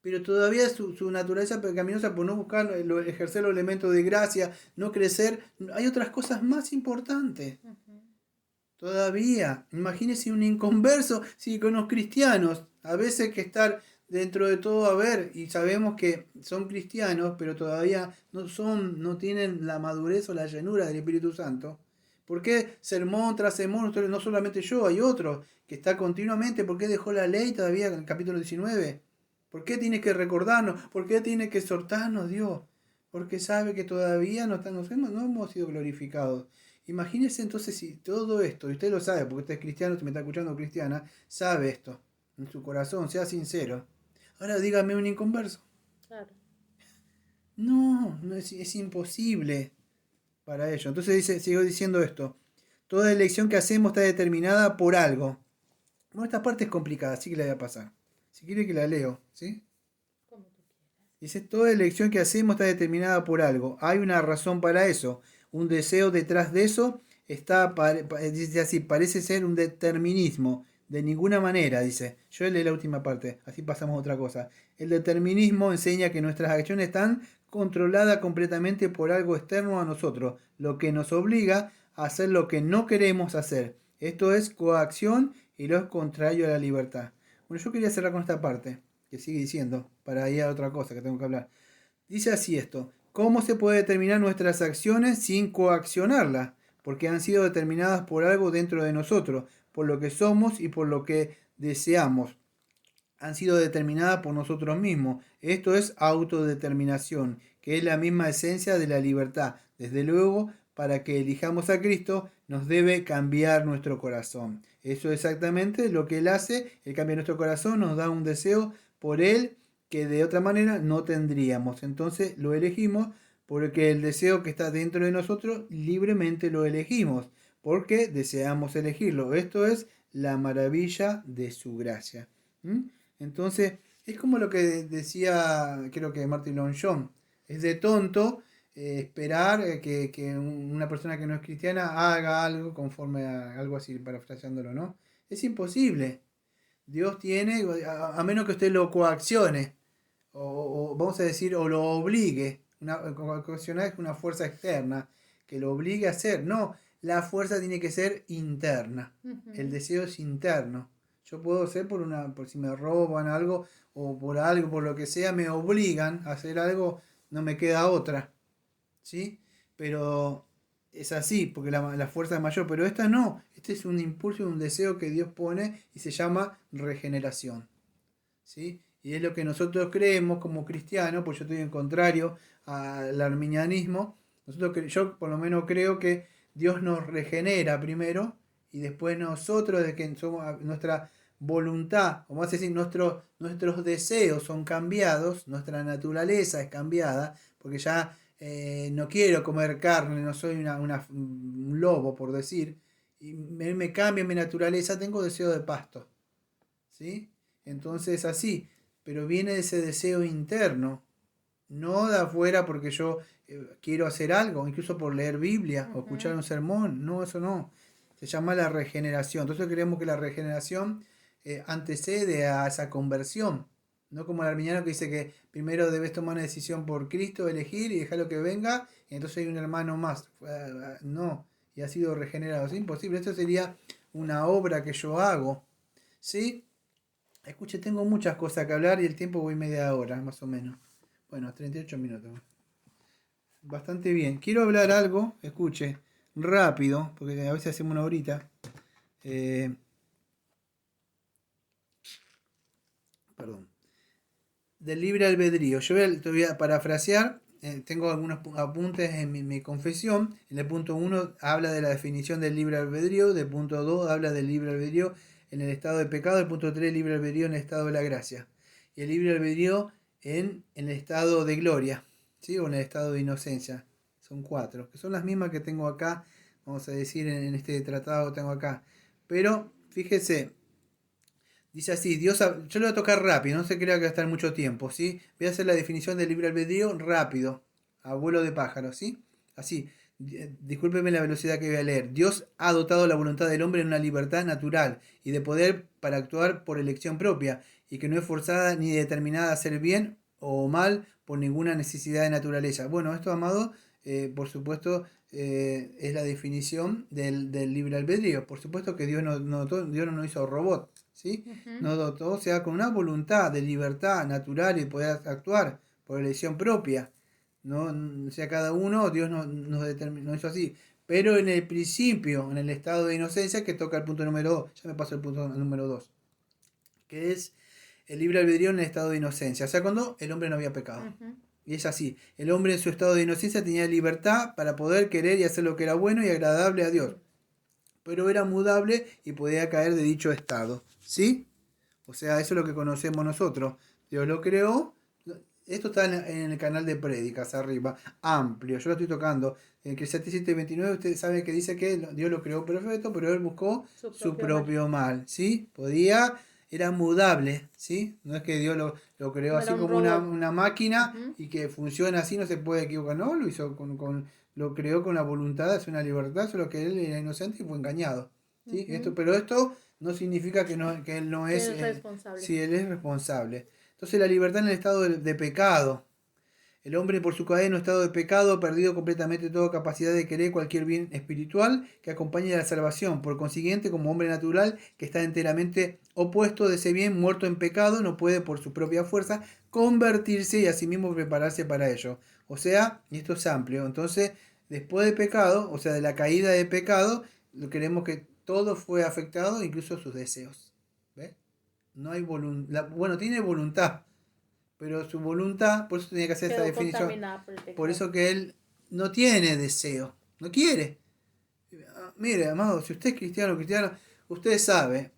pero todavía su naturaleza pecaminosa por no buscar, ejercer los elementos de gracia, no crecer, hay otras cosas más importantes. Todavía, imagínense un inconverso, si con los cristianos, a veces que estar dentro de todo a ver, y sabemos que son cristianos, pero todavía no tienen la madurez o la llenura del Espíritu Santo. ¿Por qué sermón tras sermón? No solamente yo, hay otro que está continuamente. ¿Por qué dejó la ley todavía en el capítulo 19? ¿Por qué tiene que recordarnos? ¿Por qué tiene que exhortarnos Dios? Porque sabe que todavía no hemos sido glorificados. Imagínese entonces si todo esto, y usted lo sabe, porque usted es cristiano, usted me está escuchando cristiana, sabe esto en su corazón, sea sincero. Ahora dígame un inconverso. Claro. No es imposible para ello. Entonces sigo diciendo esto. Toda elección que hacemos está determinada por algo. Bueno, esta parte es complicada, así que la voy a pasar. Si quiere que la leo, ¿sí? Como tú quieras. Dice, toda elección que hacemos está determinada por algo. Hay una razón para eso. Un deseo detrás de eso dice así, parece ser un determinismo. De ninguna manera, dice. Yo leí la última parte, así pasamos a otra cosa. El determinismo enseña que nuestras acciones están controladas completamente por algo externo a nosotros, lo que nos obliga a hacer lo que no queremos hacer. Esto es coacción y lo es contrario a la libertad. Bueno, yo quería cerrar con esta parte que sigue diciendo, para ir a otra cosa que tengo que hablar. Dice así esto, ¿cómo se puede determinar nuestras acciones sin coaccionarlas? Porque han sido determinadas por algo dentro de nosotros, por lo que somos y por lo que deseamos. Han sido determinadas por nosotros mismos. Esto es autodeterminación, que es la misma esencia de la libertad. Desde luego, para que elijamos a Cristo, nos debe cambiar nuestro corazón. Eso es exactamente lo que Él hace. Él cambia nuestro corazón, nos da un deseo por Él que de otra manera no tendríamos. Entonces lo elegimos porque el deseo que está dentro de nosotros libremente lo elegimos, porque deseamos elegirlo. Esto es la maravilla de su gracia. Entonces, es como lo que decía, creo que Martin Lloyd Jones, es de tonto esperar que una persona que no es cristiana haga algo conforme a algo así, parafraseándolo, ¿no? Es imposible. Dios tiene, a menos que usted lo coaccione, o vamos a decir, o lo obligue. Coaccionar es una fuerza externa que lo obligue a hacer. No, la fuerza tiene que ser interna. El deseo es interno. Yo puedo ser por si me roban algo o por algo, por lo que sea, me obligan a hacer algo, no me queda otra. ¿Sí? Pero es así, porque la fuerza es mayor. Pero esta no. Este es un impulso, un deseo que Dios pone y se llama regeneración. ¿Sí? Y es lo que nosotros creemos como cristianos, pues yo estoy en contrario al arminianismo. Yo por lo menos creo que Dios nos regenera primero y después nosotros, de que somos nuestra voluntad, o más decir, nuestros deseos son cambiados, nuestra naturaleza es cambiada, porque ya no quiero comer carne, no soy un lobo, por decir, y me cambia mi naturaleza, tengo deseo de pasto. ¿Sí? Entonces así, pero viene de ese deseo interno, no de afuera porque yo quiero hacer algo, incluso por leer Biblia o escuchar un sermón, no, eso no. Se llama la regeneración. Entonces creemos que la regeneración antecede a esa conversión. No como el arminiano que dice que primero debes tomar una decisión por Cristo, elegir y dejar lo que venga, y entonces hay un hermano más. No, y ha sido regenerado. Es imposible. Esto sería una obra que yo hago. ¿Sí? Escuche, tengo muchas cosas que hablar y el tiempo voy media hora, más o menos. Bueno, 38 minutos. Bastante bien. Quiero hablar algo, escuche, rápido, porque a veces hacemos una horita. Perdón. Del libre albedrío. Te voy a parafrasear. Tengo algunos apuntes en mi confesión. En el punto 1 habla de la definición del libre albedrío. Del punto 2 habla del libre albedrío en el estado de pecado. El punto 3, libre albedrío en el estado de la gracia. Y el libre albedrío en el estado de gloria, ¿sí? O en el estado de inocencia. Son 4, que son las mismas que tengo acá, vamos a decir, en este tratado que tengo acá. Pero, fíjese, Dice así, yo lo voy a tocar rápido, no se crea que va a estar mucho tiempo, ¿sí? Voy a hacer la definición del libre albedrío rápido, a vuelo de pájaro, ¿sí? Así, discúlpeme la velocidad que voy a leer. Dios ha dotado la voluntad del hombre en una libertad natural y de poder para actuar por elección propia, y que no es forzada ni determinada a hacer bien o mal por ninguna necesidad de naturaleza. Bueno, esto, amado, por supuesto, es la definición del libre albedrío. Por supuesto que Dios Dios no nos hizo robot, ¿sí? Nos dotó, o sea, con una voluntad de libertad natural y poder actuar por elección propia. No, o sea, cada uno, Dios nos determinó eso así. Pero en el principio, en el estado de inocencia, que toca el punto número 2, ya me pasó el punto número 2, que es el libre albedrío en el estado de inocencia, o sea, cuando el hombre no había pecado. Y es así, el hombre en su estado de inocencia tenía libertad para poder querer y hacer lo que era bueno y agradable a Dios, pero era mudable y podía caer de dicho estado, ¿sí? O sea, eso es lo que conocemos nosotros. Dios lo creó. Esto está en el canal de prédicas arriba, amplio. Yo lo estoy tocando. En Eclesiastés 7:29, usted sabe que dice que Dios lo creó perfecto, pero él buscó su propio mal. ¿Sí? Era mudable, ¿sí? No es que Dios lo creó así como una máquina y que funciona así, no se puede equivocar. No, lo hizo lo creó con la voluntad, es una libertad, solo que él era inocente y fue engañado. ¿Sí? Pero esto no significa que él no es responsable. Sí, él es responsable. Entonces la libertad en el estado de pecado. El hombre por su cadena estado de pecado ha perdido completamente toda capacidad de querer cualquier bien espiritual que acompañe a la salvación. Por consiguiente, como hombre natural que está enteramente opuesto de ese bien, muerto en pecado, no puede por su propia fuerza convertirse y asimismo prepararse para ello. O sea, y esto es amplio, entonces después de pecado, o sea, de la caída de pecado, queremos que todo fue afectado, incluso sus deseos. ¿Ves? No hay voluntad, bueno, tiene voluntad, pero su voluntad, por eso tenía que hacer esta definición, por eso que él no tiene deseo, no quiere. Mire, amado, si usted es cristiano, usted sabe,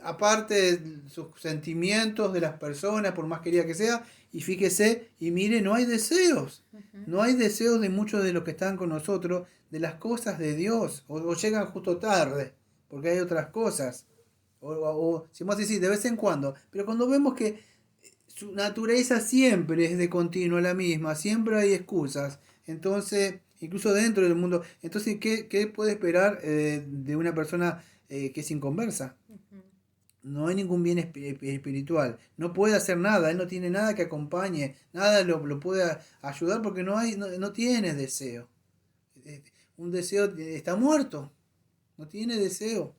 aparte de sus sentimientos de las personas, por más querida que sea, y fíjese, y mire, no hay deseos, no hay deseos de muchos de los que están con nosotros, de las cosas de Dios, o llegan justo tarde, porque hay otras cosas, o si más decir, de vez en cuando, pero cuando vemos que su naturaleza siempre es de continuo la misma, siempre hay excusas, entonces, incluso dentro del mundo, entonces, ¿qué puede esperar de una persona que es inconversa? No hay ningún bien espiritual, no puede hacer nada, él no tiene nada que acompañe, nada lo puede ayudar porque no tiene deseo. Un deseo está muerto, no tiene deseo.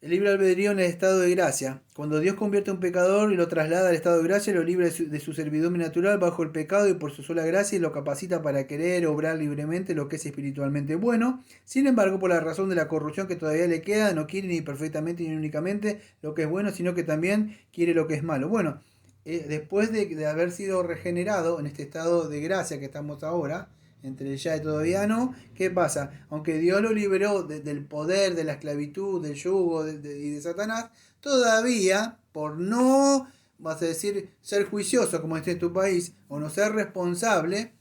El libre albedrío en el estado de gracia. Cuando Dios convierte a un pecador y lo traslada al estado de gracia, lo libra de su servidumbre natural bajo el pecado y por su sola gracia y lo capacita para querer obrar libremente lo que es espiritualmente bueno. Sin embargo, por la razón de la corrupción que todavía le queda, no quiere ni perfectamente ni únicamente lo que es bueno, sino que también quiere lo que es malo. Bueno, después de haber sido regenerado en este estado de gracia que estamos ahora, entre ya y todavía no, ¿qué pasa? Aunque Dios lo liberó del poder, de la esclavitud, del yugo y de Satanás, todavía, por no, vas a decir, ser juicioso como esté en tu país, o no ser responsable,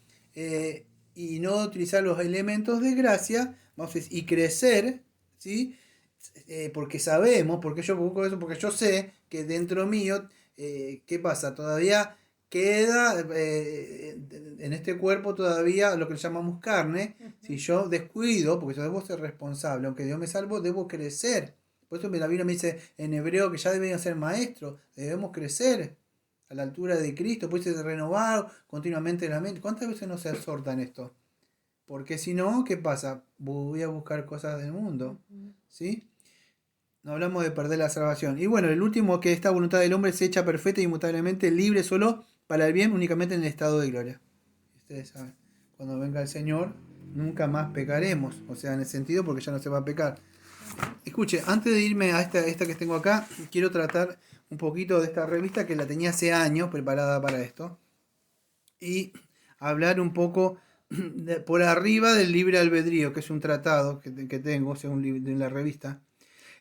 y no utilizar los elementos de gracia, vamos a decir, y crecer, ¿sí? Porque sabemos, porque yo busco eso, porque yo sé que dentro mío, ¿qué pasa? Todavía queda en este cuerpo todavía lo que llamamos carne. Si yo descuido, porque yo debo ser responsable, aunque Dios me salvo, debo crecer. Por eso la Biblia me dice en hebreo que ya deberían ser maestros, debemos crecer a la altura de Cristo, pues ser renovado continuamente la mente. ¿Cuántas veces no se exhorta en esto? Porque si no, ¿qué pasa? Voy a buscar cosas del mundo, ¿sí? No hablamos de perder la salvación. Y bueno, el último, que esta voluntad del hombre se echa perfecta e inmutablemente libre solo para el bien, únicamente en el estado de gloria. Ustedes saben, cuando venga el Señor, nunca más pecaremos. O sea, en el sentido porque ya no se va a pecar. Escuche, antes de irme a esta que tengo acá, quiero tratar un poquito de esta revista que la tenía hace años preparada para esto. Y hablar un poco por arriba del libre albedrío, que es un tratado que tengo, o sea, de la revista.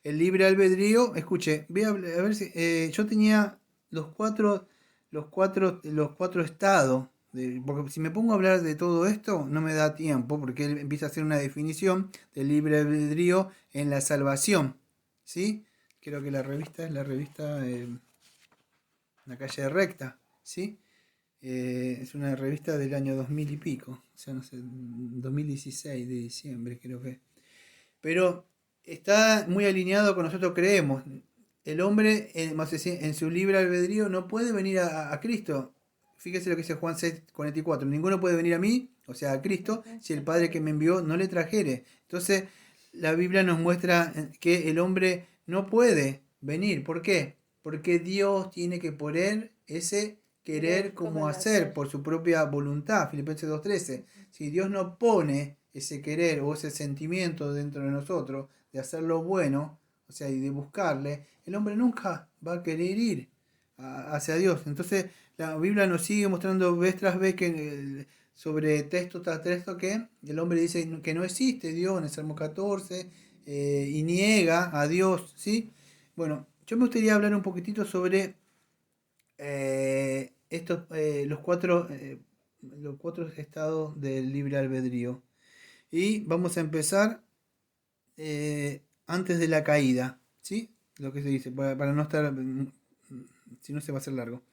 El libre albedrío, escuche, voy a ver si yo tenía los cuatro estados, porque si me pongo a hablar de todo esto no me da tiempo, porque él empieza a hacer una definición del libre albedrío en la salvación, ¿sí? creo que la revista es la revista La Calle Recta, ¿sí? Es una revista del año 2000 y pico, o sea, no sé, 2016 de diciembre creo que. Pero está muy alineado con nosotros creemos. El hombre, en su libre albedrío, no puede venir a Cristo. Fíjese lo que dice Juan 6:44. Ninguno puede venir a mí, o sea, a Cristo, si el Padre que me envió no le trajere. Entonces, la Biblia nos muestra que el hombre no puede venir. ¿Por qué? Porque Dios tiene que poner ese querer como hacer por su propia voluntad. Filipenses 2:13. Si Dios no pone ese querer o ese sentimiento dentro de nosotros de hacer lo bueno, o sea, y de buscarle, el hombre nunca va a querer ir hacia Dios. Entonces, la Biblia nos sigue mostrando vez tras vez que sobre texto tras texto que el hombre dice que no existe Dios en el Salmo 14 y niega a Dios, ¿sí? Bueno, yo me gustaría hablar un poquitito sobre los cuatro estados del libre albedrío. Y vamos a empezar antes de la caída, ¿sí? Lo que se dice, para no estar, si no se va a hacer largo.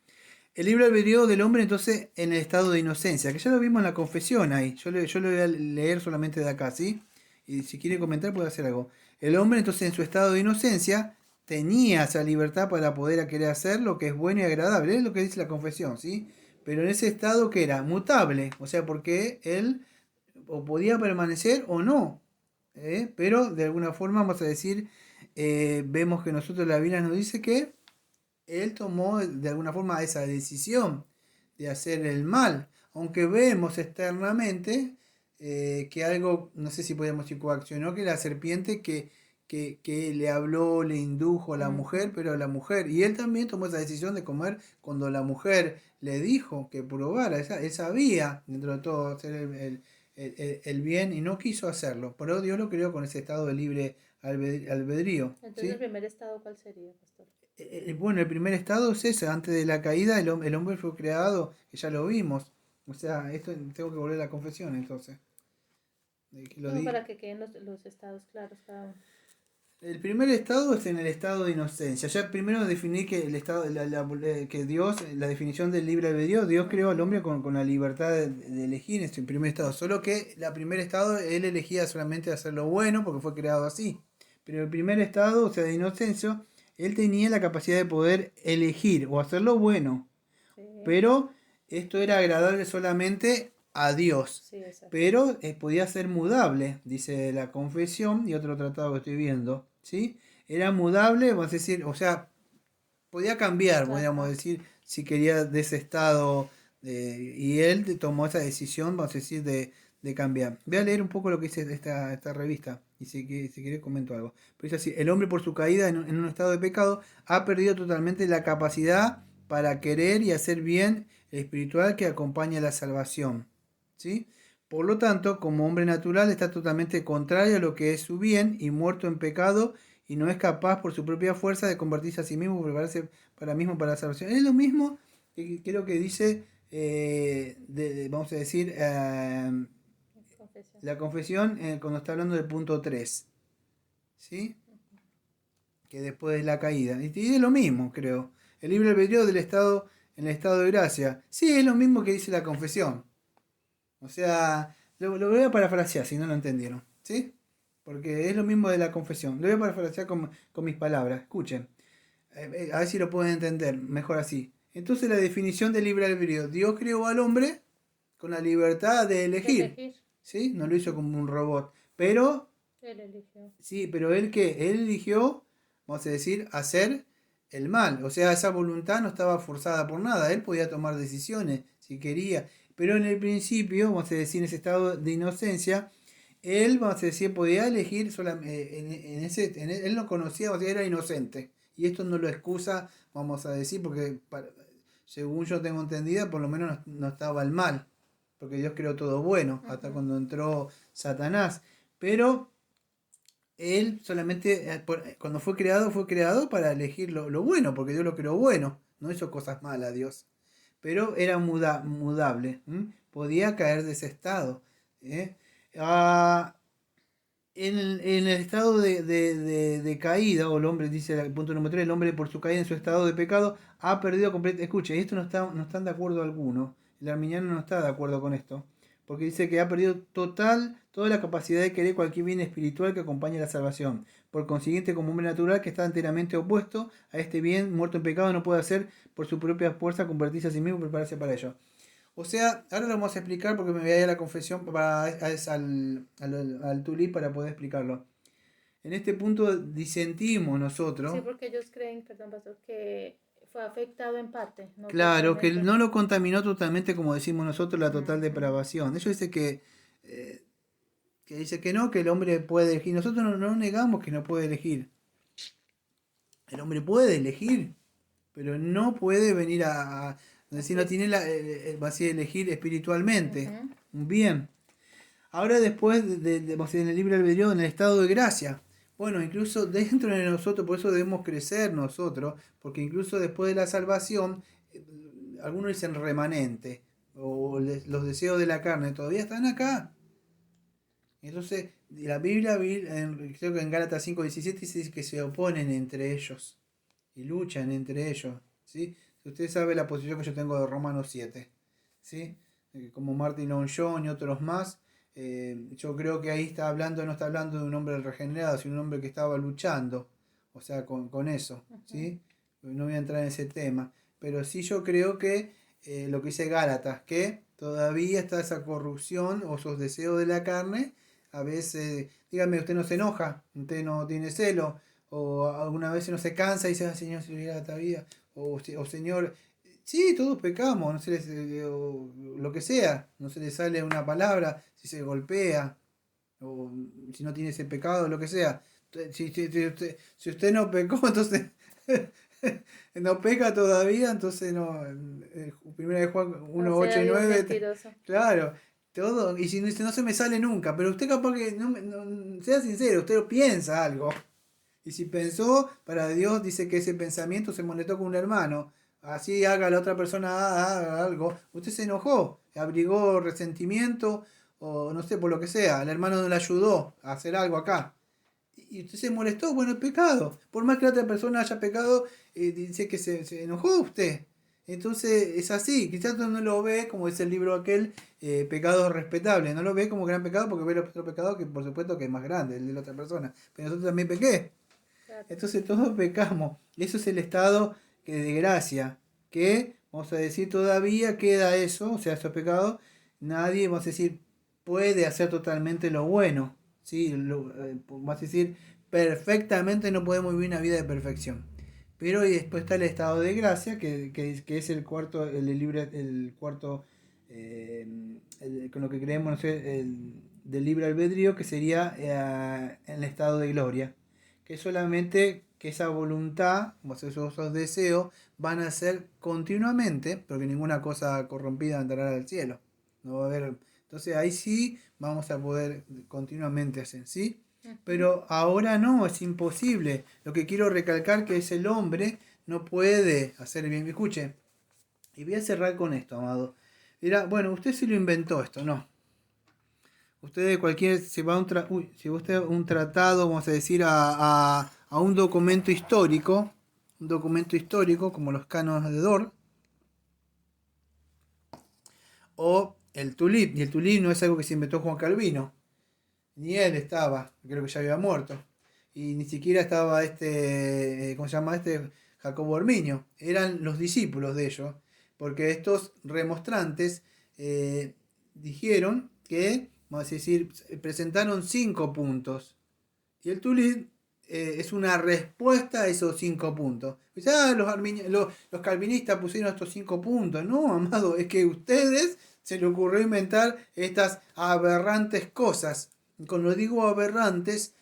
El libre albedrío del hombre entonces en el estado de inocencia, que ya lo vimos en la confesión ahí. Yo lo voy a leer solamente de acá, ¿sí? Y si quiere comentar puede hacer algo. El hombre entonces en su estado de inocencia tenía esa libertad para poder querer hacer lo que es bueno y agradable. Es lo que dice la confesión, ¿sí? Pero en ese estado que era mutable, o sea, porque él o podía permanecer o no. Pero de alguna forma vamos a decir, vemos que nosotros la Biblia nos dice que él tomó de alguna forma esa decisión de hacer el mal, aunque vemos externamente que algo, no sé si podemos decir coaccionó, que la serpiente que le habló, le indujo a la mujer, pero a la mujer, y él también tomó esa decisión de comer cuando la mujer le dijo que probara, él sabía dentro de todo hacer el bien y no quiso hacerlo, pero Dios lo creó con ese estado de libre albedrío. Entonces, ¿sí? ¿el primer estado cuál sería, pastor? Bueno, el primer estado es ese, antes de la caída el hombre fue creado, que ya lo vimos. O sea, esto tengo que volver a la confesión entonces. No, para que queden los estados claros cada uno. El primer estado es en el estado de inocencia. Ya primero definí que el estado, que Dios, la definición del libre albedrío, Dios creó al hombre con la libertad de elegir en su primer estado. Solo que el primer estado él elegía solamente hacer lo bueno porque fue creado así. Pero el primer estado, o sea, de inocencia, él tenía la capacidad de poder elegir o hacer lo bueno. Sí. Pero esto era agradable solamente a Dios. Sí, pero podía ser mudable, dice la confesión y otro tratado que estoy viendo. ¿Sí? Era mudable, vamos a decir, o sea, podía cambiar, podríamos decir, si quería de ese estado, y él tomó esa decisión, vamos a decir, de cambiar. Voy a leer un poco lo que dice esta revista, y si querés comento algo. Pero dice así, el hombre por su caída en un estado de pecado ha perdido totalmente la capacidad para querer y hacer bien el espiritual que acompaña la salvación. ¿Sí? Por lo tanto, como hombre natural está totalmente contrario a lo que es su bien y muerto en pecado y no es capaz por su propia fuerza de convertirse a sí mismo, prepararse para la salvación. Es lo mismo que creo que dice, vamos a decir, la confesión cuando está hablando del punto 3. ¿Sí? Que después de la caída. Y es lo mismo, creo. El libre albedrío del estado, en el estado de gracia. Sí, es lo mismo que dice la confesión. O sea, lo voy a parafrasear si no lo entendieron, ¿sí? Porque es lo mismo de la confesión. Lo voy a parafrasear con mis palabras. Escuchen. A ver si lo pueden entender. Mejor así. Entonces la definición de libre albedrío. Dios creó al hombre con la libertad de elegir. ¿Sí? No lo hizo como un robot. Pero... Él eligió. Sí, pero él eligió, vamos a decir, hacer el mal. O sea, esa voluntad no estaba forzada por nada. Él podía tomar decisiones si quería. Pero en el principio, vamos a decir, en ese estado de inocencia, él, vamos a decir, podía elegir solamente, él no conocía, o sea, era inocente. Y esto no lo excusa, vamos a decir, porque según yo tengo entendida, por lo menos no estaba el mal. Porque Dios creó todo bueno, hasta cuando entró Satanás. Pero él solamente, cuando fue creado para elegir lo bueno, porque Dios lo creó bueno. No hizo cosas malas, Dios. Pero era mudable. Podía caer de ese estado. en el estado de caída, o el hombre, dice el punto número 3, el hombre por su caída en su estado de pecado ha perdido completamente. Escuche, esto no están de acuerdo alguno. El arminiano no está de acuerdo con esto. Porque dice que ha perdido toda la capacidad de querer cualquier bien espiritual que acompañe la salvación. Por consiguiente, como hombre natural que está enteramente opuesto a este bien, muerto en pecado, no puede hacer por su propia fuerza convertirse a sí mismo y prepararse para ello. O sea, ahora lo vamos a explicar porque me voy a ir a la confesión al tulip para poder explicarlo. En este punto disentimos nosotros. Sí, porque ellos creen, perdón, pastor, que fue afectado en parte, no Claro, que totalmente. no lo contaminó totalmente como decimos nosotros la total Ujú. depravación. Ellos dicen que dice que no, que el hombre puede elegir. Nosotros no negamos que no puede elegir. El hombre puede elegir, pero no puede venir a decir, no tiene va a decir, elegir espiritualmente. Ujú. Bien. Ahora después vamos a decir, en el libre albedrío, en el estado de gracia. Bueno, incluso dentro de nosotros, por eso debemos crecer nosotros, porque incluso después de la salvación, algunos dicen remanente, o los deseos de la carne todavía están acá. Entonces, la Biblia, creo que en Gálatas 5:17 dice que se oponen entre ellos y luchan entre ellos. ¿Sí? Usted sabe la posición que yo tengo de Romanos 7. ¿Sí? Como Martin Long John y otros más. Yo creo que ahí está hablando, no está hablando de un hombre regenerado, sino un hombre que estaba luchando. O sea, con eso. Ujú. ¿Sí? No voy a entrar en ese tema. Pero sí yo creo que lo que dice Gálatas, que todavía está esa corrupción o esos deseos de la carne. A veces, dígame, usted no se enoja, usted no tiene celo, o alguna vez no se cansa y dice, ah, Señor, si hubiera esta vida, o Señor, sí, todos pecamos, no se les, o lo que sea, no se le sale una palabra, si se golpea, o si no tiene ese pecado, lo que sea. Si usted no pecó, entonces no peca todavía, entonces no. Primera de Juan No 1, 8 sea y Dios 9 mentiroso. claro, todo. Y si no se me sale nunca, pero usted capaz que, sea sincero, usted piensa algo. Y si pensó, para Dios dice que ese pensamiento se molestó con un hermano. Así haga la otra persona haga algo. Usted se enojó, abrigó resentimiento o no sé, por lo que sea. El hermano no le ayudó a hacer algo acá. Y usted se molestó, bueno, es pecado. Por más que la otra persona haya pecado, dice que se enojó usted. Entonces es así, quizás usted no lo ve, como dice el libro aquel, pecado respetable. No lo ve como gran pecado porque ve el otro pecado que por supuesto que es más grande, el de la otra persona. Pero nosotros también pequé. Claro. Entonces todos pecamos. Y eso es el estado de gracia. Que, vamos a decir, todavía queda eso, o sea, esos pecados. Nadie, vamos a decir, puede hacer totalmente lo bueno. ¿Sí? Vamos a decir, perfectamente no podemos vivir una vida de perfección. Pero y después está el estado de gracia, que es el cuarto, el cuarto, con lo que creemos, no sé, del libre albedrío, que sería el estado de gloria que solamente que esa voluntad, o esos deseos, van a ser continuamente, porque ninguna cosa corrompida entrará al cielo. No va a haber. Entonces ahí sí vamos a poder continuamente hacer, ¿sí? Ujú. Pero ahora no, es imposible. Lo que quiero recalcar que es el hombre no puede hacer el bien. Escuche, y voy a cerrar con esto, amado. Dirá, bueno, usted sí lo inventó esto, no. Usted cualquier, se va a si usted un tratado, vamos a decir, a un documento histórico como los cánones de Dort, o el tulip, y el tulip no es algo que se inventó Juan Calvino, ni él estaba, creo que ya había muerto, y ni siquiera estaba ¿cómo se llama este? Jacobo Ormiño, eran los discípulos de ellos, porque estos remostrantes dijeron que, vamos a decir, presentaron 5 puntos. Y el tulip es una respuesta a esos 5 puntos. Dice, los calvinistas pusieron estos 5 puntos. No, amado, es que a ustedes se le ocurrió inventar estas aberrantes cosas. Y cuando digo aberrantes,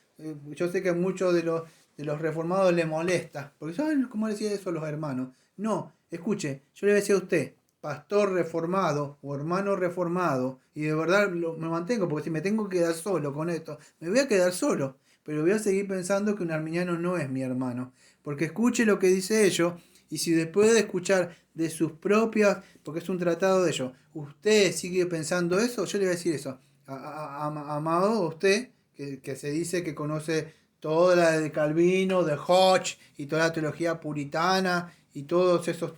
yo sé que a muchos de los reformados les molesta. Porque ¿saben cómo decía eso a los hermanos? No, escuche, yo le decía a usted, pastor reformado o hermano reformado, y de verdad me mantengo, porque si me tengo que quedar solo con esto, me voy a quedar solo pero voy a seguir pensando que un arminiano no es mi hermano. Porque escuche lo que dice ellos, y si después de escuchar de sus propias, porque es un tratado de ellos, usted sigue pensando eso, yo le voy a decir eso. Amado, usted, que se dice que conoce toda la de Calvino, de Hodge y toda la teología puritana y todos esos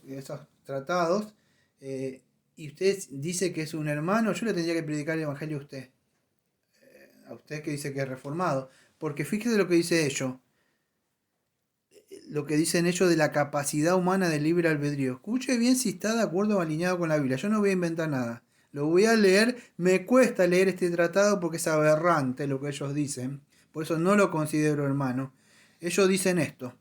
tratados, y usted dice que es un hermano, yo le tendría que predicar el evangelio a usted que dice que es reformado, porque fíjese lo que dice ellos, lo que dicen ellos de la capacidad humana del libre albedrío. Escuche bien si está de acuerdo o alineado con la Biblia. Yo no voy a inventar nada. Lo voy a leer. Me cuesta leer este tratado porque es aberrante lo que ellos dicen. Por eso no lo considero hermano. Ellos dicen esto.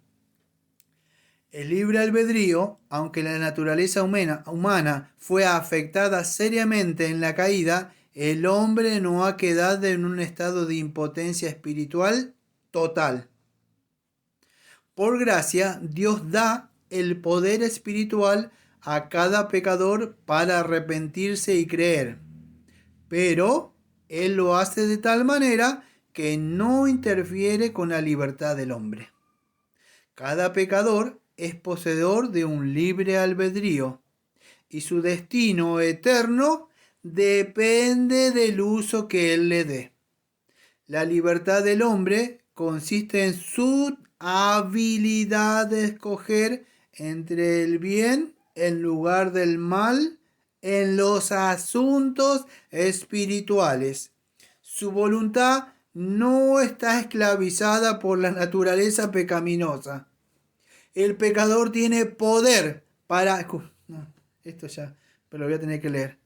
El libre albedrío, aunque la naturaleza humana fue afectada seriamente en la caída, el hombre no ha quedado en un estado de impotencia espiritual total. Por gracia, Dios da el poder espiritual a cada pecador para arrepentirse y creer. Pero Él lo hace de tal manera que no interfiere con la libertad del hombre. Cada pecador es poseedor de un libre albedrío y su destino eterno depende del uso que Él le dé. La libertad del hombre consiste en su habilidad de escoger entre el bien en lugar del mal en los asuntos espirituales. Su voluntad no está esclavizada por la naturaleza pecaminosa. El pecador tiene poder para... No, esto ya, pero lo voy a tener que leer.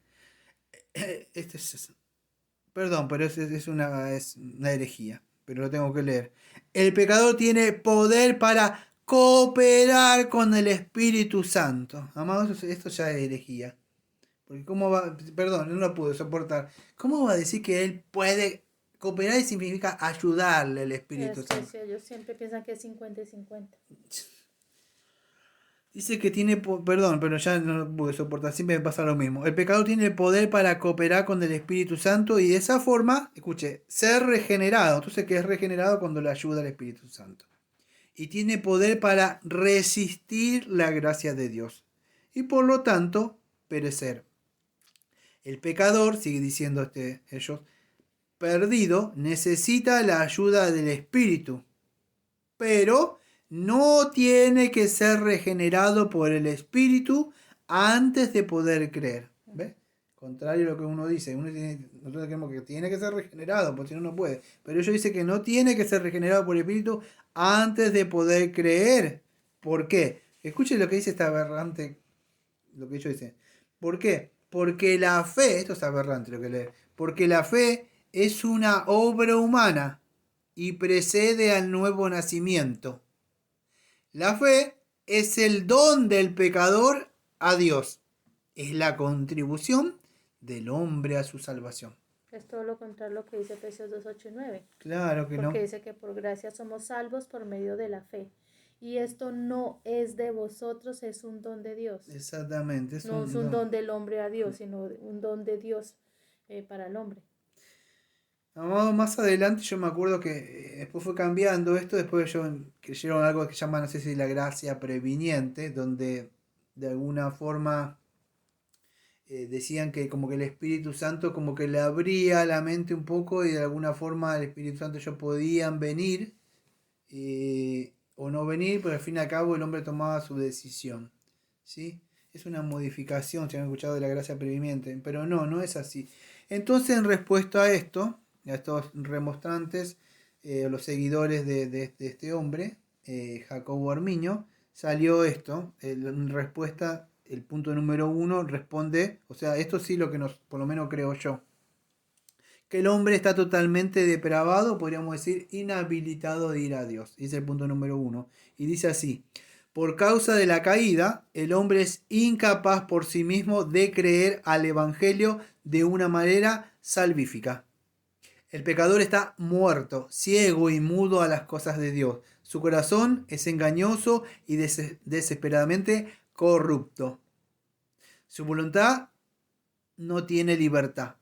Perdón, pero es una herejía, pero lo tengo que leer. El pecador tiene poder para cooperar con el Espíritu Santo. Amados, esto ya es herejía. Porque cómo va, perdón, no lo pude soportar. ¿Cómo va a decir que él puede cooperar y significa ayudarle al Espíritu Santo? Sí, ellos siempre piensan que es 50 y 50. Dice que tiene, perdón, pero ya no lo pude soportar, siempre me pasa lo mismo. El pecador tiene el poder para cooperar con el Espíritu Santo y de esa forma, escuche, ser regenerado. Entonces, ¿qué es regenerado? Cuando le ayuda al Espíritu Santo. Y tiene poder para resistir la gracia de Dios. Y por lo tanto, perecer. El pecador, sigue diciendo ellos, perdido, necesita la ayuda del Espíritu. Pero no tiene que ser regenerado por el Espíritu antes de poder creer. ¿Ves? Contrario a lo que uno dice. Nosotros creemos que tiene que ser regenerado, porque si no, no puede. Pero ellos dicen que no tiene que ser regenerado por el Espíritu antes de poder creer. ¿Por qué? Escuchen lo que dice esta aberrante, lo que ellos dicen. ¿Por qué? Porque la fe, esto es aberrante lo que lee, porque la fe es una obra humana y precede al nuevo nacimiento. La fe es el don del pecador a Dios. Es la contribución del hombre a su salvación. Es todo lo contrario a lo que dice Efesios 2, 8 y 9. Claro que no. Porque dice que por gracia somos salvos por medio de la fe. Y esto no es de vosotros, es un don de Dios. Exactamente. No es un don del hombre a Dios, sino un don de Dios para el hombre. Más adelante yo me acuerdo que después fue cambiando esto, después ellos creyeron algo que llaman, no sé si la gracia previniente, donde de alguna forma decían que como que el Espíritu Santo como que le abría la mente un poco y de alguna forma el Espíritu Santo ellos podían venir o no venir, pero al fin y al cabo el hombre tomaba su decisión. ¿Sí? Es una modificación, si han escuchado de la gracia previniente, pero no es así. Entonces, en respuesta a esto, a estos remostrantes, los seguidores de este hombre, Jacobo Armiño, salió esto, en respuesta, el punto número 1 responde, o sea, esto sí lo que por lo menos creo yo, que el hombre está totalmente depravado, podríamos decir, inhabilitado de ir a Dios. Dice el punto número 1. Y dice así: por causa de la caída, el hombre es incapaz por sí mismo de creer al Evangelio de una manera salvífica. El pecador está muerto, ciego y mudo a las cosas de Dios. Su corazón es engañoso y desesperadamente corrupto. Su voluntad no tiene libertad.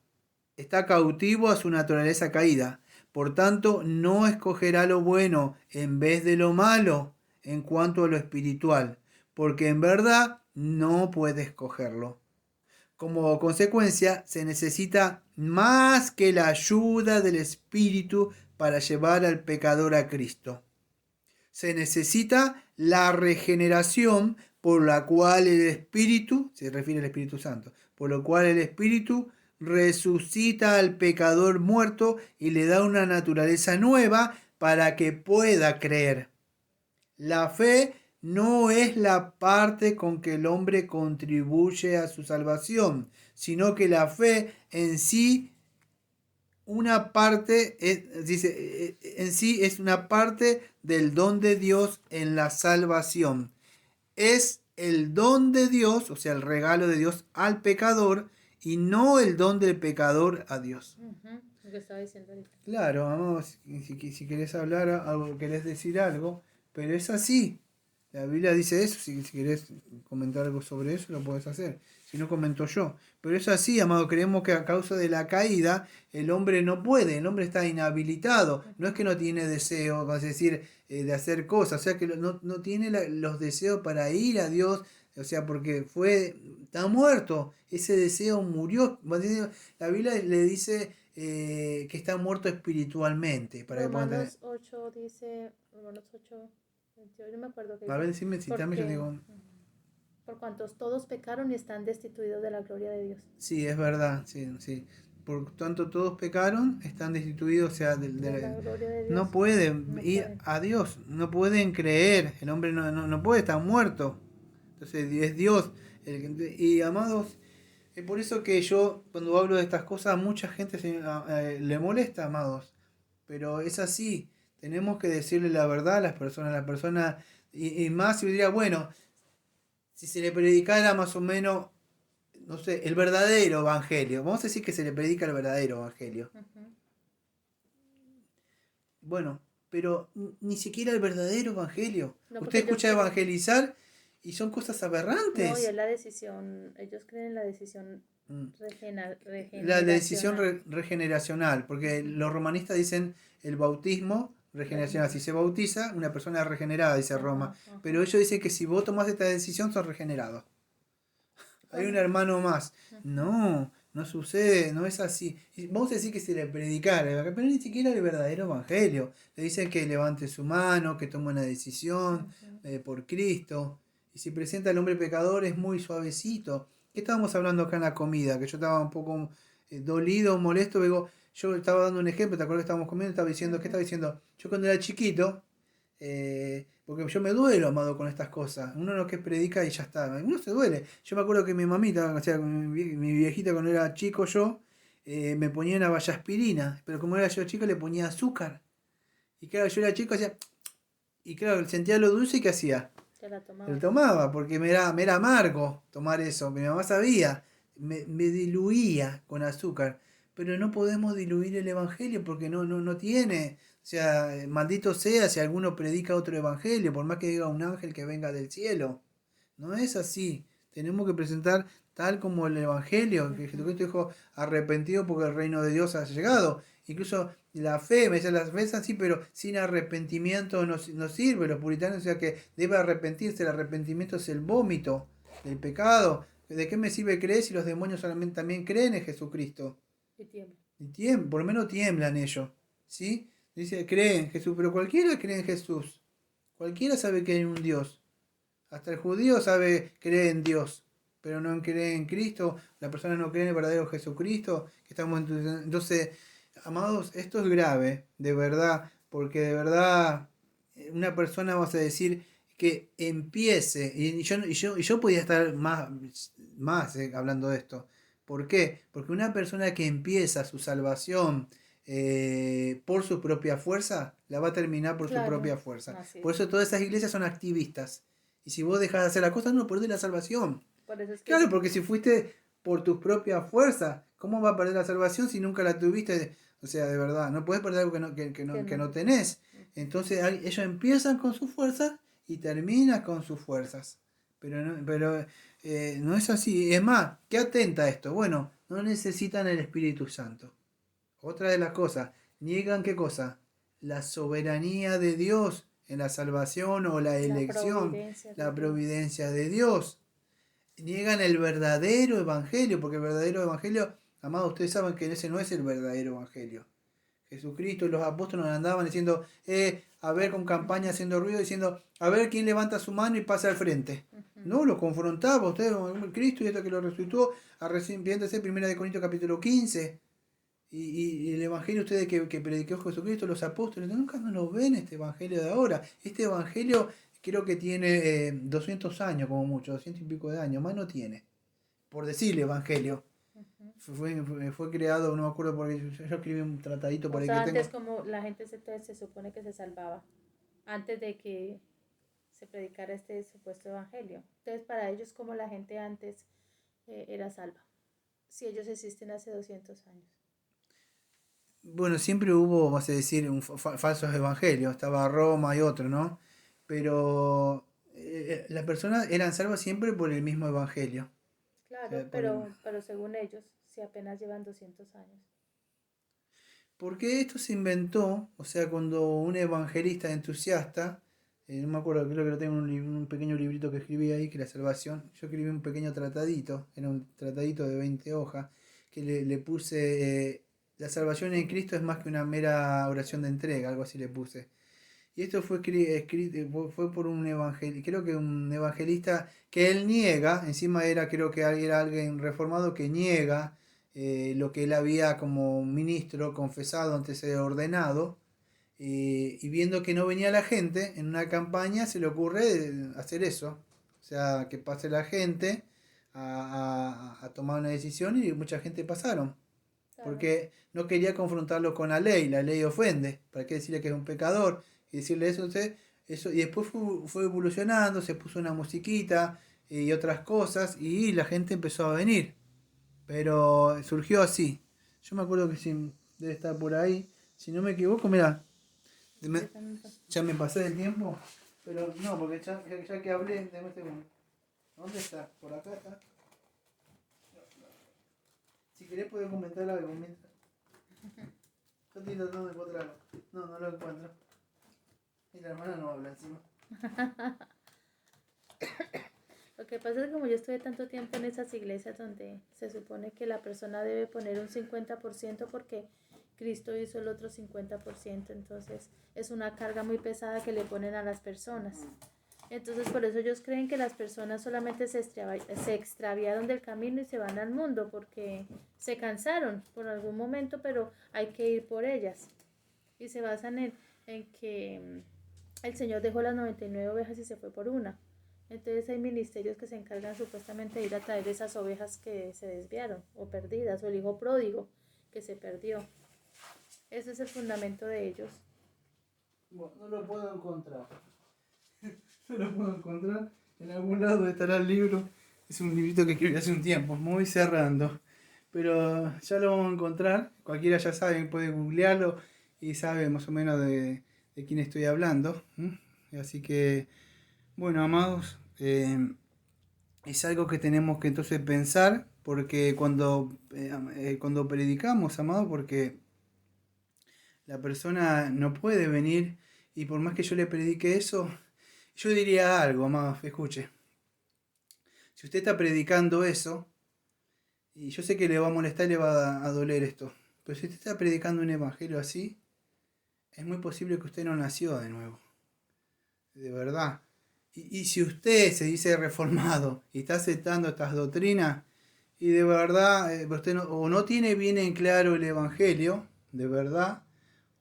Está cautivo a su naturaleza caída. Por tanto, no escogerá lo bueno en vez de lo malo en cuanto a lo espiritual, porque en verdad no puede escogerlo. Como consecuencia, se necesita más que la ayuda del Espíritu para llevar al pecador a Cristo. Se necesita la regeneración por la cual el Espíritu, se refiere al Espíritu Santo, por lo cual el Espíritu resucita al pecador muerto y le da una naturaleza nueva para que pueda creer. La fe no es la parte con que el hombre contribuye a su salvación, sino que la fe en sí una parte en sí es una parte del don de Dios en la salvación. Es el don de Dios, o sea, el regalo de Dios al pecador y no el don del pecador a Dios. Lo que estaba diciendo ahorita. Claro, vamos, si querés hablar algo, querés decir algo, pero es así. La Biblia dice eso, si querés comentar algo sobre eso, lo podés hacer. Si no, comento yo. Pero es así, amado, creemos que a causa de la caída, el hombre no puede, el hombre está inhabilitado. No es que no tiene deseo, vas a decir, de hacer cosas, o sea que no tiene los deseos para ir a Dios, o sea, porque está muerto, ese deseo murió. La Biblia le dice que está muerto espiritualmente. Para Romanos 8 dice, Romanos 8, 28, no me acuerdo qué dice. A ver, decime, citame, yo digo. Por cuantos todos pecaron y están destituidos de la gloria de Dios. Sí, es verdad, sí. Por tanto, todos pecaron, están destituidos, o sea, de la gloria de Dios. No pueden ir a Dios, no pueden creer, el hombre no puede, estar muerto. Entonces es Dios. Y amados, es por eso que yo, cuando hablo de estas cosas, a mucha gente le molesta, amados. Pero es así, tenemos que decirle la verdad a las personas, y más si diría, bueno, si se le predicara más o menos, no sé, el verdadero evangelio. Vamos a decir que se le predica el verdadero evangelio. Bueno, pero ni siquiera el verdadero evangelio. Usted escucha evangelizar y son cosas aberrantes. No, y es la decisión, ellos creen en la decisión regeneracional. La decisión regeneracional, porque los romanistas dicen el bautismo regeneracional. Si se bautiza, una persona es regenerada, dice Roma. Pero ellos dicen que si vos tomás esta decisión, sos regenerado. Hay un hermano más. No sucede, no es así. Vamos a decir que se le predicara, pero ni siquiera el verdadero evangelio. Le dicen que levante su mano, que tome una decisión por Cristo. Y si presenta al hombre pecador es muy suavecito. ¿Qué estábamos hablando acá en la comida? Que yo estaba un poco dolido, molesto. Yo estaba dando un ejemplo, ¿te acuerdas que estábamos comiendo? ¿Qué estaba diciendo? Yo cuando era chiquito, porque yo me duelo, amado, con estas cosas. Uno no que predica y ya está. Uno se duele. Yo me acuerdo que mi mamita, o sea, mi viejita cuando era chico yo, me ponía una vallaspirina. Pero como era yo chico, le ponía azúcar. Y claro, yo era chico, hacía... Y claro, sentía lo dulce y ¿qué hacía? Lo tomaba, porque me era amargo tomar eso. Mi mamá sabía. Me diluía con azúcar. Pero no podemos diluir el evangelio porque no tiene... O sea, maldito sea si alguno predica otro evangelio, por más que diga un ángel que venga del cielo. No es así. Tenemos que presentar tal como el evangelio, que Jesucristo dijo, arrepentido porque el reino de Dios ha llegado. Incluso la fe, me dice, la fe es así, pero sin arrepentimiento no sirve. Los puritanos, o sea que debe arrepentirse. El arrepentimiento es el vómito del pecado. ¿De qué me sirve creer si los demonios solamente también creen en Jesucristo? Y tiemblan, por lo menos tiemblan ellos. ¿Sí? Dice, cree en Jesús, pero cualquiera cree en Jesús. Cualquiera sabe que hay un Dios. Hasta el judío cree en Dios, pero no cree en Cristo. La persona no cree en el verdadero Jesucristo. Entonces, amados, esto es grave, de verdad, porque de verdad una persona, vamos a decir, que empiece, y yo podía estar más hablando de esto. ¿Por qué? Porque una persona que empieza su salvación por su propia fuerza, la va a terminar por su propia fuerza. Por eso todas esas iglesias son activistas. Y si vos dejás de hacer la cosa, no perdés la salvación. Claro, porque si fuiste por tus propias fuerzas, ¿cómo va a perder la salvación si nunca la tuviste? O sea, de verdad, no puedes perder algo que no tenés. Entonces ellos empiezan con sus fuerzas y terminan con sus fuerzas. Pero no es así. Es más, ¿qué atenta a esto? Bueno, no necesitan el Espíritu Santo. Otra de las cosas, niegan ¿qué cosa? La soberanía de Dios en la salvación o la elección, la providencia de Dios. Niegan el verdadero evangelio, porque el verdadero evangelio, amados, ustedes saben que ese no es el verdadero evangelio. Jesucristo y los apóstoles andaban diciendo, a ver, con campaña haciendo ruido, diciendo, a ver quién levanta su mano y pasa al frente. No, lo confrontaba, ustedes, Cristo y esto que lo resucitó, arrepiéntase, 1 Corintios capítulo 15. Y el evangelio ustedes que predicó Jesucristo, los apóstoles, nunca no lo ven este evangelio de ahora. Este evangelio creo que tiene 200 años como mucho, 200 y pico de años, más no tiene, por decirle evangelio. Fue creado, no me acuerdo porque yo escribí un tratadito por ahí que antes tengo. como la gente se supone que se salvaba, antes de que se predicara este supuesto evangelio. Entonces para ellos como la gente antes era salva, si ellos existen hace 200 años. Bueno, siempre hubo, vamos a decir, falsos evangelios, estaba Roma y otro, ¿no? Pero las personas eran salvas siempre por el mismo evangelio. O Claro, sea, por el, pero según ellos, si apenas llevan 200 años. Porque esto se inventó, o sea, cuando un evangelista entusiasta, no me acuerdo, creo que lo tengo en un pequeño librito que escribí ahí, que la salvación, yo escribí un pequeño tratadito, era un tratadito de 20 hojas, que le puse, la salvación en Cristo es más que una mera oración de entrega, algo así le puse. Y esto fue escrito, fue por un evangelista, creo que un evangelista que él niega, encima era, creo que era alguien reformado que niega lo que él había como ministro confesado antes de ser ordenado, y viendo que no venía la gente, en una campaña se le ocurre hacer eso, o sea, que pase la gente a tomar una decisión y mucha gente pasaron. Claro. Porque no quería confrontarlo con la ley ofende. ¿Para qué decirle que es un pecador? Y decirle eso, eso y después fue evolucionando, se puso una musiquita y otras cosas, y la gente empezó a venir. Pero surgió así. Yo me acuerdo que sí, debe estar por ahí. Si no me equivoco, mira, ya me pasé del tiempo. Pero no, porque ya que hablé, déjame un segundo. ¿Dónde está? ¿Por acá está? Si querés puedes comentar algo mientras. Yo estoy tratando de encontrarlo. No, no lo encuentro. Y la hermana no habla encima. Lo que pasa es que como yo estuve tanto tiempo en esas iglesias donde se supone que la persona debe poner un 50% porque Cristo hizo el otro 50%, entonces es una carga muy pesada que le ponen a las personas. Entonces por eso ellos creen que las personas solamente se extraviaron del camino y se van al mundo porque se cansaron por algún momento, pero hay que ir por ellas. Y se basan en que el Señor dejó las 99 ovejas y se fue por una. Entonces hay ministerios que se encargan supuestamente de ir a traer esas ovejas que se desviaron o perdidas, o el hijo pródigo que se perdió. Ese es el fundamento de ellos. Bueno, no lo puedo encontrar. No lo puedo encontrar. En algún lado estará el libro. Es un librito que escribí hace un tiempo, muy cerrando. Pero ya lo vamos a encontrar. Cualquiera ya sabe, puede googlearlo y sabe más o menos de quién estoy hablando. Así que, bueno, amados, es algo que tenemos que entonces pensar, porque cuando predicamos, amados, porque la persona no puede venir y por más que yo le predique eso, yo diría algo, amados, escuche. Si usted está predicando eso, y yo sé que le va a molestar y le va a doler esto, pero si usted está predicando un evangelio así, es muy posible que usted no nació de nuevo. De verdad. Y si usted se dice reformado y está aceptando estas doctrinas, y de verdad usted o no tiene bien en claro el evangelio, de verdad,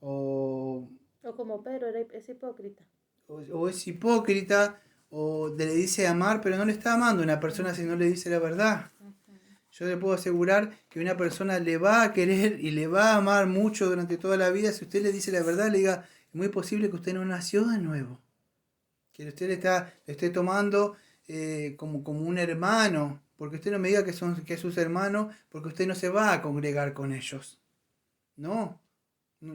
o, O como Pedro es hipócrita. o es hipócrita, o le dice amar, pero no le está amando a una persona si no le dice la verdad. Yo le puedo asegurar que una persona le va a querer y le va a amar mucho durante toda la vida si usted le dice la verdad, le diga, es muy posible que usted no nació de nuevo. Que usted le esté tomando como un hermano, porque usted no me diga que es sus hermanos, porque usted no se va a congregar con ellos. No,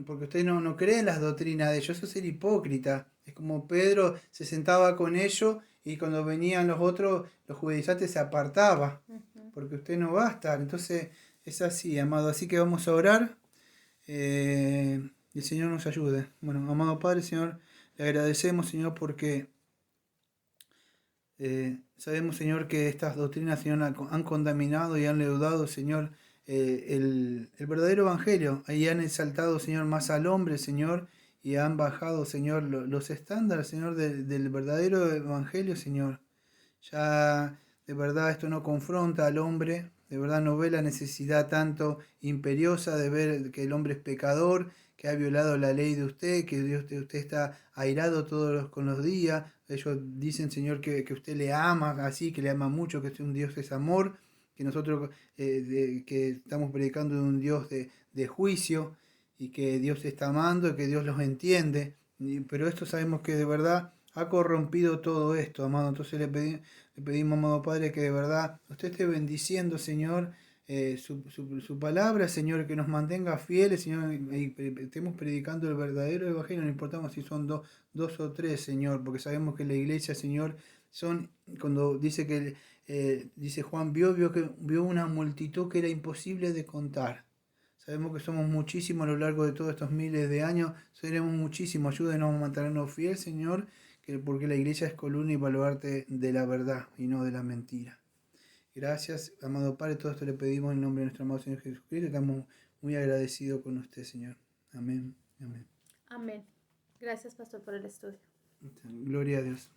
porque usted no cree en las doctrinas de ellos, eso es ser hipócrita. Es como Pedro se sentaba con ellos y cuando venían los otros, los judaizantes se apartaba, porque usted no va a estar. Entonces es así, amado. Así que vamos a orar. Y el Señor nos ayude. Bueno, amado Padre, Señor, le agradecemos, Señor, porque sabemos, Señor, que estas doctrinas, Señor, han contaminado y han leudado, Señor, el verdadero evangelio. Ahí han exaltado, Señor, más al hombre, Señor, y han bajado, Señor, los estándares, Señor, del verdadero evangelio, Señor. Ya de verdad esto no confronta al hombre, de verdad no ve la necesidad tanto imperiosa de ver que el hombre es pecador, que ha violado la ley de usted, que Dios de usted está airado con los días. Ellos dicen, Señor, que usted le ama así, que le ama mucho, que un Dios es amor, que nosotros que estamos predicando de un Dios de juicio y que Dios está amando y que Dios los entiende. Pero esto sabemos que de verdad ha corrompido todo esto, amado. Entonces le pedimos, amado Padre, que de verdad usted esté bendiciendo, Señor, su palabra, Señor, que nos mantenga fieles, Señor, y estemos predicando el verdadero evangelio, no importamos si son dos o tres, Señor, porque sabemos que la iglesia, Señor, cuando dice que, dice Juan, vio una multitud que era imposible de contar. Sabemos que somos muchísimos a lo largo de todos estos miles de años, seremos muchísimos. Ayúdenos a mantenernos fieles, Señor, porque la iglesia es columna y baluarte de la verdad y no de la mentira. Gracias, amado Padre, todo esto le pedimos en nombre de nuestro amado Señor Jesucristo. Estamos muy agradecidos con usted, Señor. Amén. Amén. Amén. Gracias, pastor, por el estudio. Gloria a Dios.